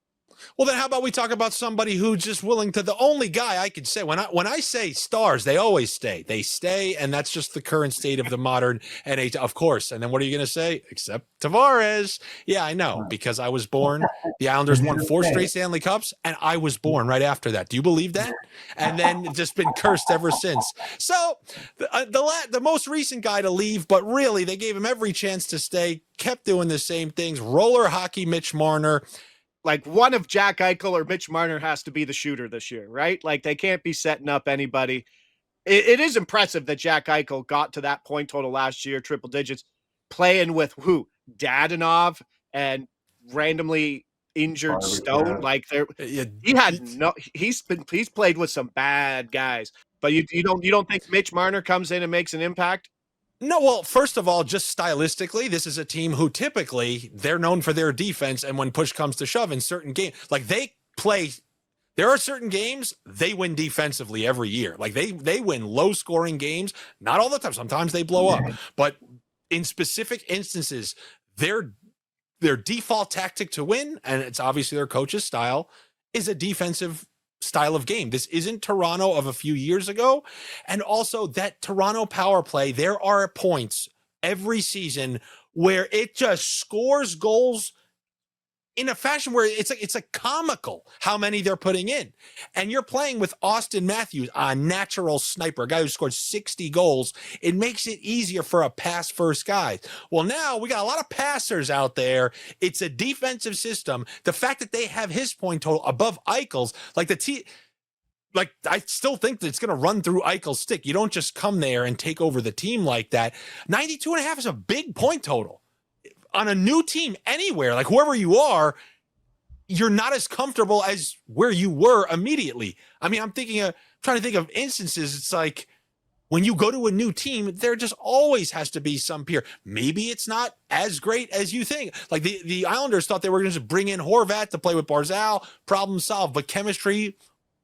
Well, then how about we talk about somebody who's just willing to, the only guy I could say, when I say stars, they always stay. They stay, and that's just the current state of the modern NHL, of course. And then what are you going to say? Except Tavares. Yeah, I know, because I was born. The Islanders won 4 straight Stanley Cups, and I was born right after that. Do you believe that? And then just been cursed ever since. So the most recent guy to leave, but really they gave him every chance to stay, kept doing the same things. Roller hockey Mitch Marner. Like one of Jack Eichel or Mitch Marner has to be the shooter this year, right? Like they can't be setting up anybody. It is impressive that Jack Eichel got to that point total last year, triple digits, playing with who? Dadonov and randomly injured Stone. Like he's played with some bad guys. But you don't think Mitch Marner comes in and makes an impact? No, well, first of all, just stylistically, this is a team who typically they're known for their defense. And when push comes to shove in certain games, like there are certain games they win defensively every year. Like they win low scoring games, not all the time. Sometimes they blow up, but in specific instances, their default tactic to win, and it's obviously their coach's style, is a defensive style of game. This isn't Toronto of a few years ago. And also that Toronto power play, there are points every season where it just scores goals in a fashion where it's a comical how many they're putting in. And you're playing with Austin Matthews, a natural sniper, a guy who scored 60 goals. It makes it easier for a pass first guy. Well, now we got a lot of passers out there. It's a defensive system. The fact that they have his point total above Eichel's, I still think that it's going to run through Eichel's stick. You don't just come there and take over the team like that. 92.5 is a big point total. On a new team anywhere, like whoever you are, you're not as comfortable as where you were immediately. I mean, I'm trying to think of instances. It's like when you go to a new team, there just always has to be some peer. Maybe it's not as great as you think. Like the Islanders thought they were going to just bring in Horvat to play with Barzal, problem solved, but chemistry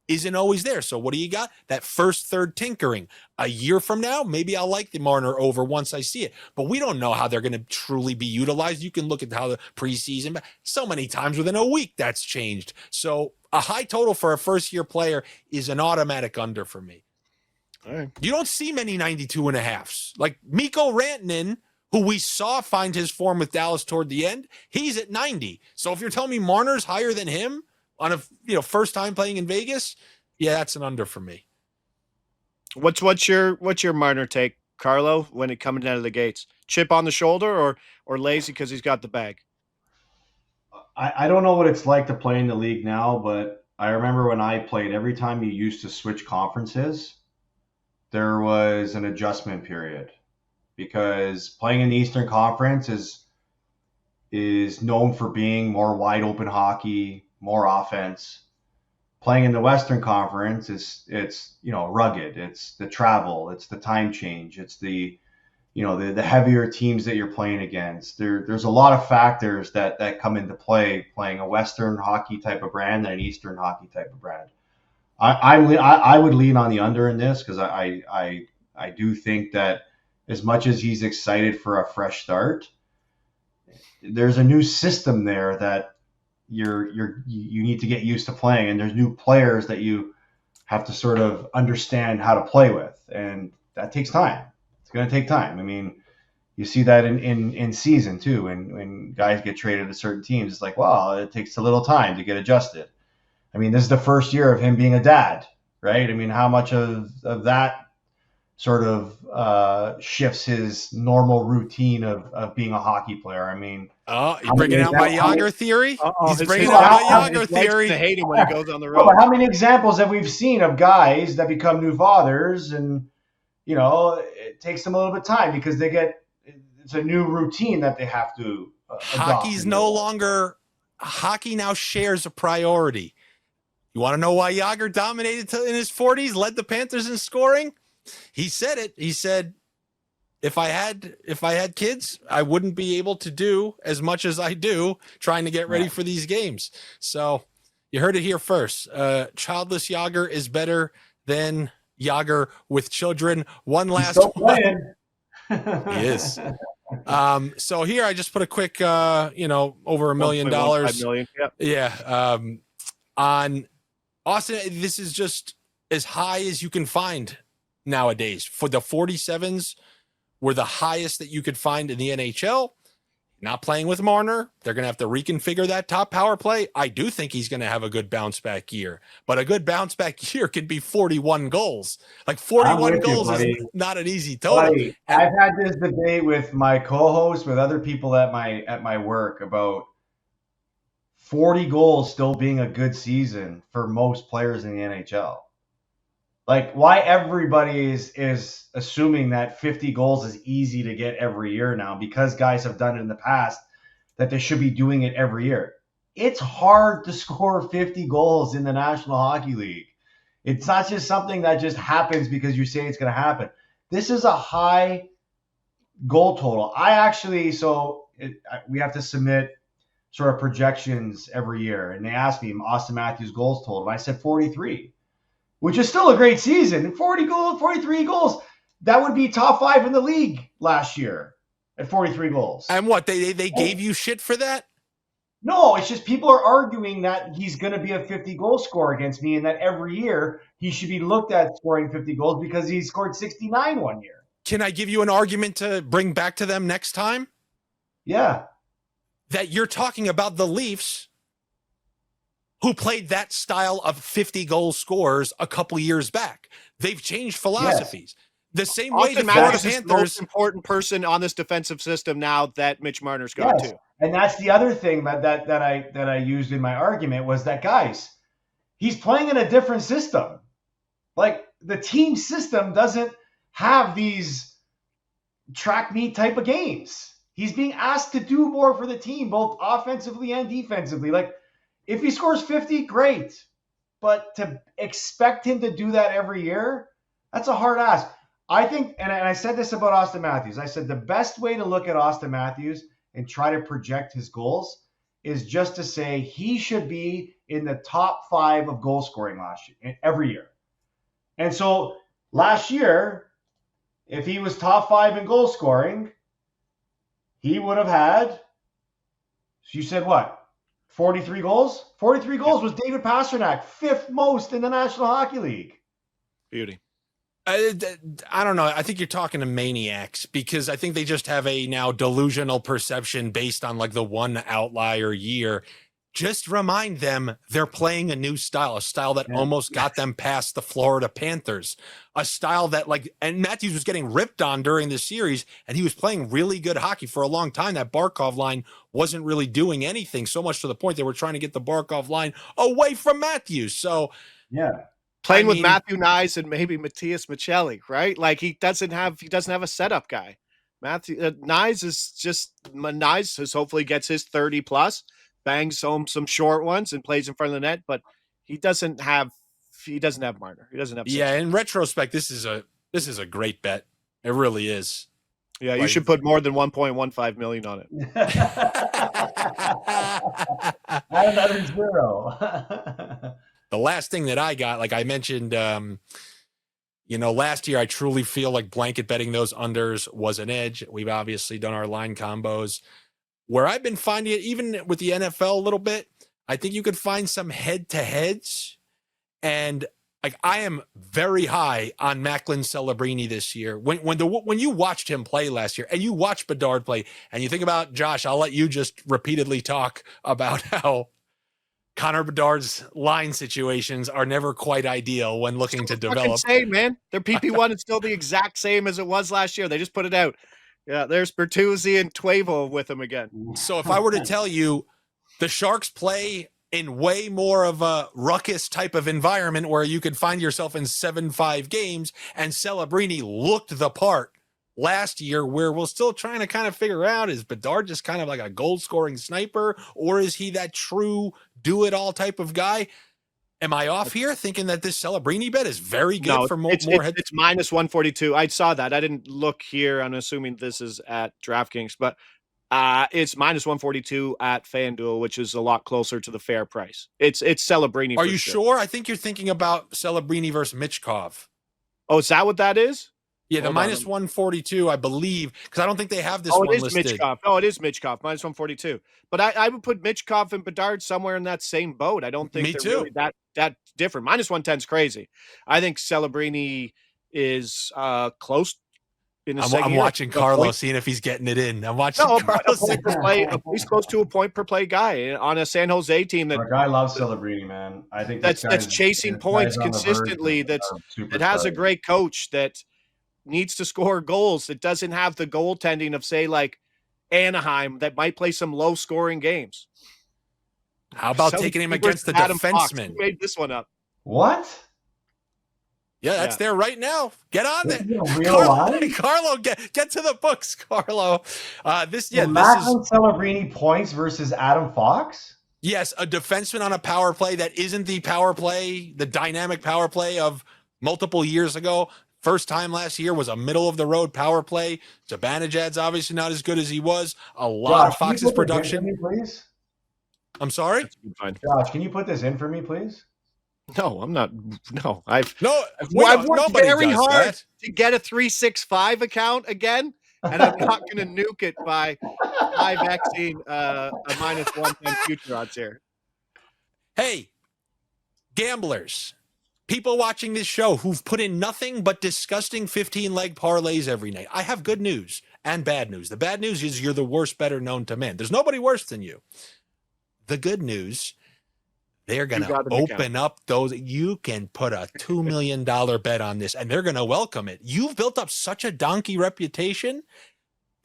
isn't always there. So what do you got? That first, third tinkering. A year from now, maybe I'll like the Marner over once I see it. But we don't know how they're going to truly be utilized. You can look at how the preseason, so many times within a week that's changed. So a high total for a first-year player is an automatic under for me. All right. You don't see many 92.5s. Like Mikko Rantanen, who we saw find his form with Dallas toward the end, he's at 90. So if you're telling me Marner's higher than him, on a first time playing in Vegas, yeah, that's an under for me. What's your Marner take, Carlo, when it coming out of the gates? Chip on the shoulder or lazy because he's got the bag? I don't know what it's like to play in the league now, but I remember when I played, every time you used to switch conferences, there was an adjustment period because playing in the Eastern Conference is known for being more wide open hockey, more offense. Playing in the Western Conference it's rugged. It's the travel, it's the time change, it's the the heavier teams that you're playing against. There's a lot of factors that come into play playing a Western hockey type of brand and an Eastern hockey type of brand. I would lean on the under in this because I do think that as much as he's excited for a fresh start, there's a new system there that you need to get used to playing, and there's new players that you have to sort of understand how to play with, and that takes time. It's going to take time. I mean, you see that in season too, when guys get traded to certain teams. It's like, well, it takes a little time to get adjusted. I mean, this is the first year of him being a dad, right? I mean, how much of that sort of shifts his normal routine of being a hockey player? I mean, he's bringing out my Yager theory. He's bringing his out my wife- Yager his wife's theory. gonna hate him when he goes on the well, road. but how many examples have we seen of guys that become new fathers and, it takes them a little bit of time because it's a new routine that they have to adopt. Hockey now shares a priority. You want to know why Yager dominated in his 40s, led the Panthers in scoring? He said it. He said, if I had kids, I wouldn't be able to do as much as I do trying to get ready for these games. So you heard it here first. Childless Yager is better than Yager with children. One last one. He is. So here I just put a quick, over $1 million. 1.15 million. Yep. Yeah. On Austin, this is just as high as you can find nowadays. For the 47s were the highest that you could find in the NHL. Not playing with Marner. They're going to have to reconfigure that top power play. I do think he's going to have a good bounce back year, but a good bounce back year could be 41 goals. Like 41 goals is not an easy total. Buddy, I've had this debate with my co-hosts, with other people at my work about 40 goals still being a good season for most players in the NHL. Like, why everybody is assuming that 50 goals is easy to get every year now because guys have done it in the past, that they should be doing it every year. It's hard to score 50 goals in the National Hockey League. It's not just something that just happens because you say it's going to happen. This is a high goal total. We have to submit sort of projections every year, and they asked me Austin Matthews goals total, and I said 43. Which is still a great season. 40 goals, 43 goals. That would be top 5 in the league last year at 43 goals. And what, they gave you shit for that? No, it's just people are arguing that he's going to be a 50-goal scorer against me and that every year he should be looked at scoring 50 goals because he scored 69 one year. Can I give you an argument to bring back to them next time? Yeah. That you're talking about the Leafs who played that style of 50-goal scorers a couple years back. They've changed philosophies. The same way the Florida Panthers is the most important person on this defensive system now that Mitch Marner's got too. And that's the other thing that I used in my argument was that, guys, he's playing in a different system. Like, the team system doesn't have these track meet type of games. He's being asked to do more for the team, both offensively and defensively. Like, if he scores 50, great. But to expect him to do that every year, that's a hard ask. I think, and I said this about Austin Matthews, I said the best way to look at Austin Matthews and try to project his goals is just to say he should be in the top 5 of goal scoring last year, every year. And so last year, if he was top 5 in goal scoring, he would have had, you said what? 43 goals? 43 goals was David Pastrnak, 5th most in the National Hockey League. Beauty. I don't know. I think you're talking to maniacs because I think they just have a now delusional perception based on like the one outlier year. just remind them they're playing a new style, a style that almost got them past the Florida Panthers, a style that and Matthews was getting ripped on during the series, and he was playing really good hockey for a long time. That Barkov line wasn't really doing anything, so much to the point they were trying to get the Barkov line away from Matthews. So yeah. Playing with Matthew Knies and maybe Matthias Michelli, right? Like he doesn't have a setup guy. Matthew Knies hopefully gets his 30 plus, bangs home some short ones and plays in front of the net, but he doesn't have Marner. He doesn't have. Yeah, in retrospect, this is a great bet. It really is. Yeah, you should put more than 1.15 million on it. Add another zero. The last thing that I got, like I mentioned, last year I truly feel like blanket betting those unders was an edge. We've obviously done our line combos. Where I've been finding it, even with the NFL a little bit, I think you could find some head-to-heads. And like I am very high on Macklin Celebrini this year. When you watched him play last year and you watched Bedard play and you think about Josh, I'll let you just repeatedly talk about how Connor Bedard's line situations are never quite ideal when looking to develop. Same, man. Their PP1 is still the exact same as it was last year. They just put it out. Yeah, there's Bertuzzi and Tuevo with him again. So if I were to tell you the Sharks play in way more of a ruckus type of environment where you could find yourself in 7-5 games, and Celebrini looked the part last year, where we're still trying to kind of figure out, is Bedard just kind of like a goal scoring sniper, or is he that true do it all type of guy? Am I off here thinking that this Celebrini bet is very good for more head? It's minus 142. I saw that. I didn't look here. I'm assuming this is at DraftKings, but it's minus 142 at FanDuel, which is a lot closer to the fair price. It's Celebrini. Are you sure? I think you're thinking about Celebrini versus Michkov. Oh, is that what that is? Yeah, the minus 142, I believe, because I don't think they have this one listed. Michkov. Oh, it is Michkov, minus 142. But I would put Michkov and Bedard somewhere in that same boat. I don't think they're really that different. Minus 110 is crazy. I think Celebrini is close. I'm watching Carlo, seeing if he's getting it in. I'm watching Carlo. He's close to a point per play guy on a San Jose team that. Our guy loves Celebrini, man. I think that's chasing points consistently. That has a great coach that needs to score goals, that doesn't have the goaltending of, say, like Anaheim, that might play some low scoring games. How about taking him against the defenseman? Who made this one up? What? Yeah, that's there right now. Get on there. Carlo, get to the books, Carlo. This is Celebrini points versus Adam Fox? Yes, a defenseman on a power play that isn't the power play, the dynamic power play of multiple years ago. First time last year was a middle-of-the-road power play. Zibanejad's obviously not as good as he was. A lot of Fox's production. Me, please? I'm sorry? Josh, can you put this in for me, please? No, I'm not. No, I've worked very hard to get a 365 account again, and I'm not going to nuke it by 5xing a minus 110 future odds here. Hey, gamblers. People watching this show who've put in nothing but disgusting 15-leg parlays every night. I have good news and bad news. The bad news is you're the worst better known to man. There's nobody worse than you. The good news, they're going to open up those. You can put a $2 million bet on this, and they're going to welcome it. You've built up such a donkey reputation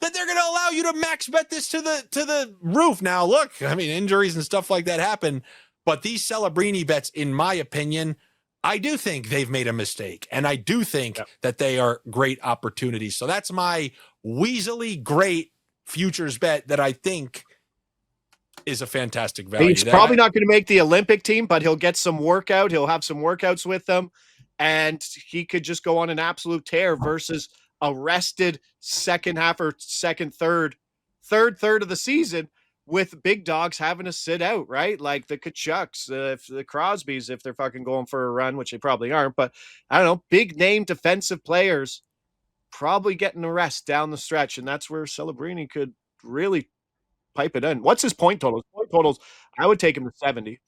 that they're going to allow you to max bet this to the roof. Now, look, I mean, injuries and stuff like that happen, but these Celebrini bets, in my opinion, I do think they've made a mistake, and I do think that they are great opportunities. So that's my weaselly great futures bet that I think is a fantastic value. He's probably not going to make the Olympic team, but he'll get some workout. He'll have some workouts with them, and he could just go on an absolute tear versus a rested second half or third of the season, with big dogs having to sit out, right? Like the Kachucks, if the Crosbys, if they're fucking going for a run, which they probably aren't, but I don't know, big name defensive players probably getting a rest down the stretch. And that's where Celebrini could really pipe it in. What's his point totals? Point totals, I would take him to 70.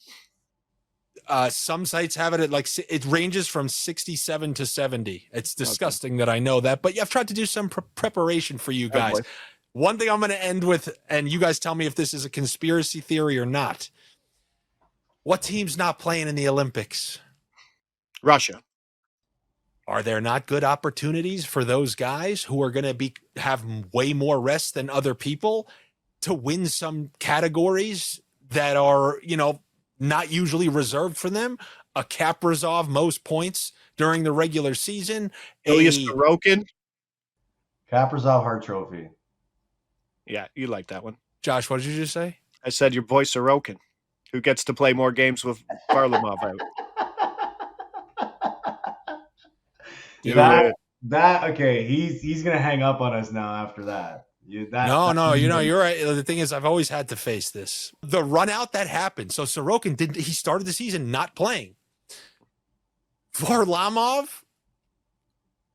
Some sites have it at it ranges from 67 to 70. It's disgusting that I know that, but I've tried to do some preparation for you guys. One thing I'm going to end with, and you guys tell me if this is a conspiracy theory or not. What team's not playing in the Olympics? Russia. Are there not good opportunities for those guys who are going to have way more rest than other people to win some categories that are, not usually reserved for them? A Kaprizov most points during the regular season. Ilya Sorokin. Kaprizov Hart Trophy. Yeah, you like that one. Josh, what did you just say? I said your boy Sorokin, who gets to play more games with Varlamov out. Okay, he's gonna hang up on us now after that. No, you're right. The thing is, I've always had to face this. The run out that happened. So Sorokin he started the season not playing. Varlamov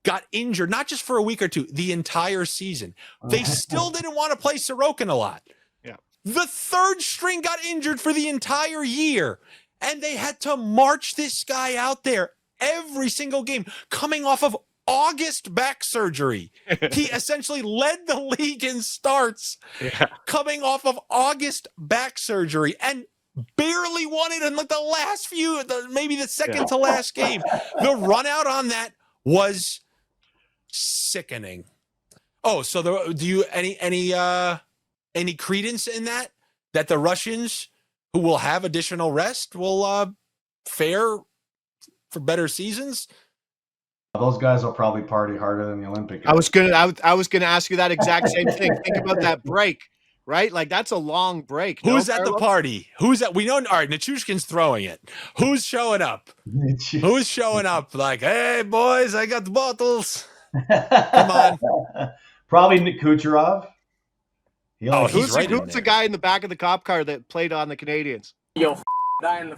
got injured, not just for a week or two, the entire season. They still didn't want to play Sorokin a lot. Yeah. The third string got injured for the entire year, and they had to march this guy out there every single game, coming off of August back surgery. He essentially led the league in starts, coming off of August back surgery, and barely won it in like the last few, maybe the second to last game. The run out on that was sickening. Oh, so do you any credence in that the Russians, who will have additional rest, will fare for better seasons? Those guys will probably party harder than the Olympic guys. I was gonna ask you that exact same thing. Think about that break, right? Like that's a long break. Who's at the party? Who's at? We know. All right, Nichushkin's throwing it. Who's showing up? Who's showing up? Like, hey boys, I got the bottles. Come on. Probably Kucherov. Who's the guy in the back of the cop car that played on the Canadians? Yo, die in the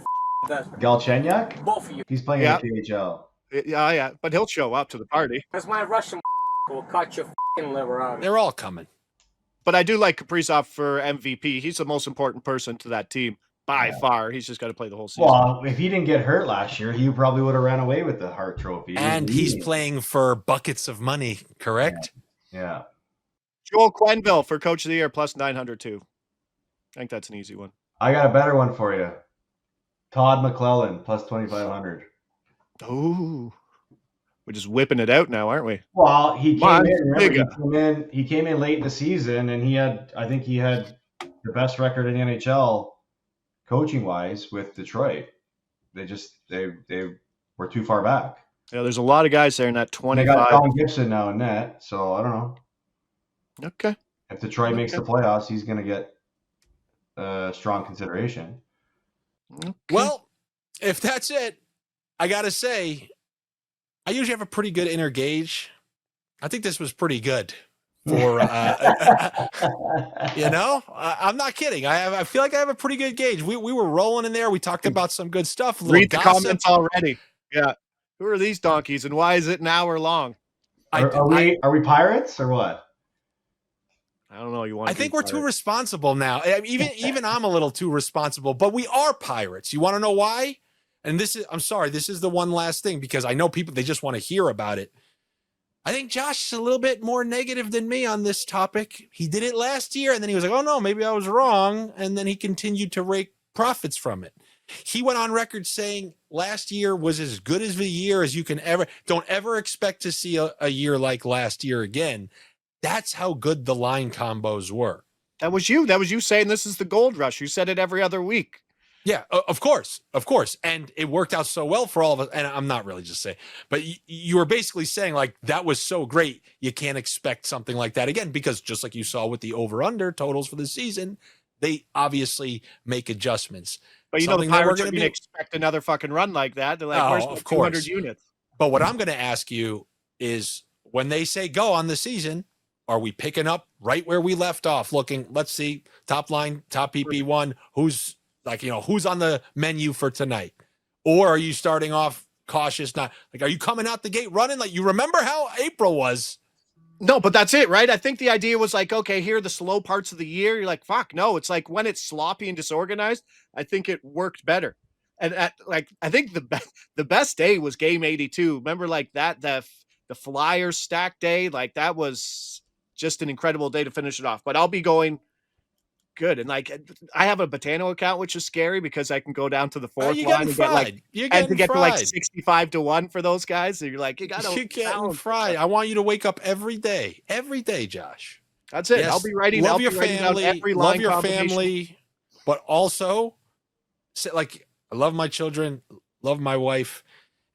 Galchenyuk? both of you. He's playing in the KHL. Yeah, but he'll show up to the party. Because my Russian will cut your liver out. They're all coming. But I do like Kaprizov for MVP. He's the most important person to that team by far. He's just got to play the whole season. Well, if he didn't get hurt last year, he probably would have ran away with the Hart Trophy. And he's playing for buckets of money, correct? Yeah. Joel Quenneville for Coach of the Year plus 900 too. I think that's an easy one. I got a better one for you. Todd McClellan plus 2,500. Oh, we're just whipping it out now, aren't we? Well, he came in late in the season, and I think he had the best record in the NHL coaching wise with Detroit. They were too far back. Yeah, there's a lot of guys there in that 25. They got Don Gibson now in net, so I don't know. Okay. If Detroit makes the playoffs, he's going to get strong consideration. Okay. Well, if that's it, I got to say, I usually have a pretty good inner gauge. I think this was pretty good for, I'm not kidding. I feel like I have a pretty good gauge. We were rolling in there. We talked about some good stuff. Read the comments already. Yeah. Who are these donkeys and why is it an hour long? Are we pirates or what? I don't know. I think we're too responsible now. Even I'm a little too responsible, but we are pirates. You want to know why? And I'm sorry, this is the one last thing because I know people, they just want to hear about it. I think Josh is a little bit more negative than me on this topic. He did it last year and then he was like, oh no, maybe I was wrong. And then he continued to rake profits from it. He went on record saying last year was as good as the year as you can don't ever expect to see a year like last year again. That's how good the line combos were. That was you saying this is the gold rush. You said it every other week. Yeah, of course. And it worked out so well for all of us. And I'm not really just saying, but you were basically saying like, that was so great. You can't expect something like that again, because just like you saw with the over-under totals for the season, they obviously make adjustments. But the Pirates are going to expect another fucking run like that. They're like, where's the 200 units? But what I'm going to ask you is when they say go on the season, are we picking up right where we left off looking, let's see, top line, top PP1, who's on the menu for tonight? Or are you starting off cautious? Not like, are you coming out the gate running? Like, you remember how April was? No, but that's it, right? I think the idea was like, okay, here are the slow parts of the year. You're like, fuck, no. It's like when it's sloppy and disorganized, I think it worked better. And I think the best day was game 82. Remember like that, the Flyers stack day? Like that was just an incredible day to finish it off. But I'll be going good. And like, I have a Botano account, which is scary because I can go down to the fourth you're line getting and get like, fried. You're and to getting get to like fried. 65-1 for those guys. And you're like, you got to You're getting fried. I want you to wake up every day, Josh. That's it. Yes, I'll be writing. love I'll your be writing down family, every love line your combination. family, but also, like, I love my children, love my wife,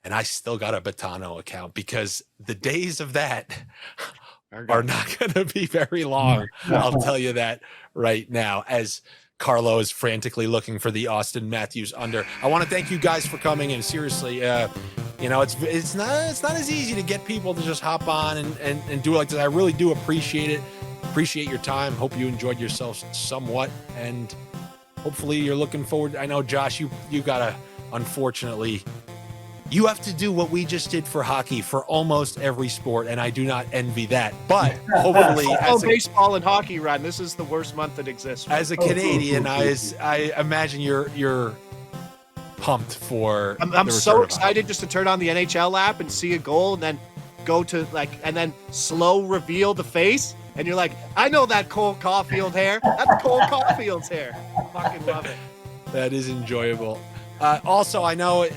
and I still got a Botano account because the days of that are not going to be very long. I'll tell you that right now, as Carlo is frantically looking for the Austin Matthews under. I want to thank you guys for coming in. Seriously, you know, it's not as easy to get people to just hop on and do it like this. I really do appreciate it. Appreciate your time. Hope you enjoyed yourselves somewhat, and hopefully you're looking forward. I know, Josh, you gotta, unfortunately, you have to do what we just did for hockey for almost every sport, and I do not envy that. But hopefully, baseball and hockey run, this is the worst month that exists. As a Canadian, I imagine you're pumped for. I'm so excited just to turn on the NHL app and see a goal, and then go to and then slow reveal the face, and you're like, I know that Cole Caulfield hair. That's Cole Caulfield's hair. Fucking love it. That is enjoyable. Also, I know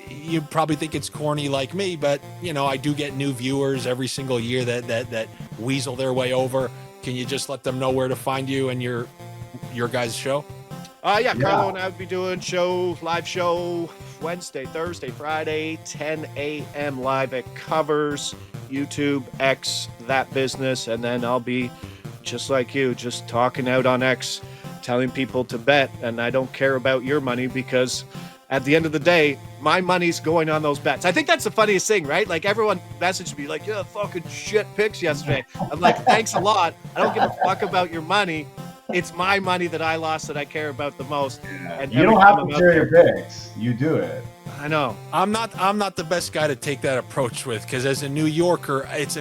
you probably think it's corny like me, but you know, I do get new viewers every single year that weasel their way over. Can you just let them know where to find you and your guys' show? Yeah, Carlo and I would be doing live show Wednesday, Thursday, Friday, 10 a.m. live at Covers, YouTube, X, that business. And then I'll be just like you, just talking out on X, telling people to bet. And I don't care about your money because at the end of the day, my money's going on those bets. I think that's the funniest thing, right? Like, everyone messaged me like, yeah, fucking shit picks yesterday. I'm like, thanks a lot. I don't give a fuck about your money. It's my money that I lost that I care about the most. Yeah. And you don't have to share your picks. You do it. I know. I'm not the best guy to take that approach with, because as a New Yorker, it's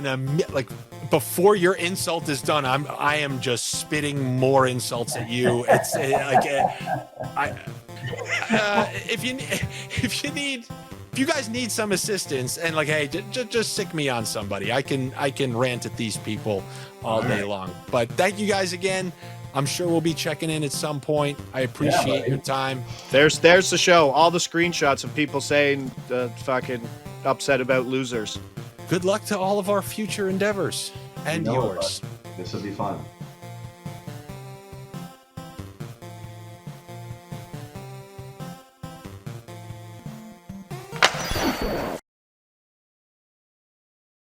like before your insult is done, I am just spitting more insults at you. It's if you guys need some assistance and like, hey, just stick me on somebody. I can rant at these people all day long. But thank you guys again. I'm sure we'll be checking in at some point. I appreciate your time. There's the show. All the screenshots of people saying fucking upset about losers. Good luck to all of our future endeavors and yours. This will be fun.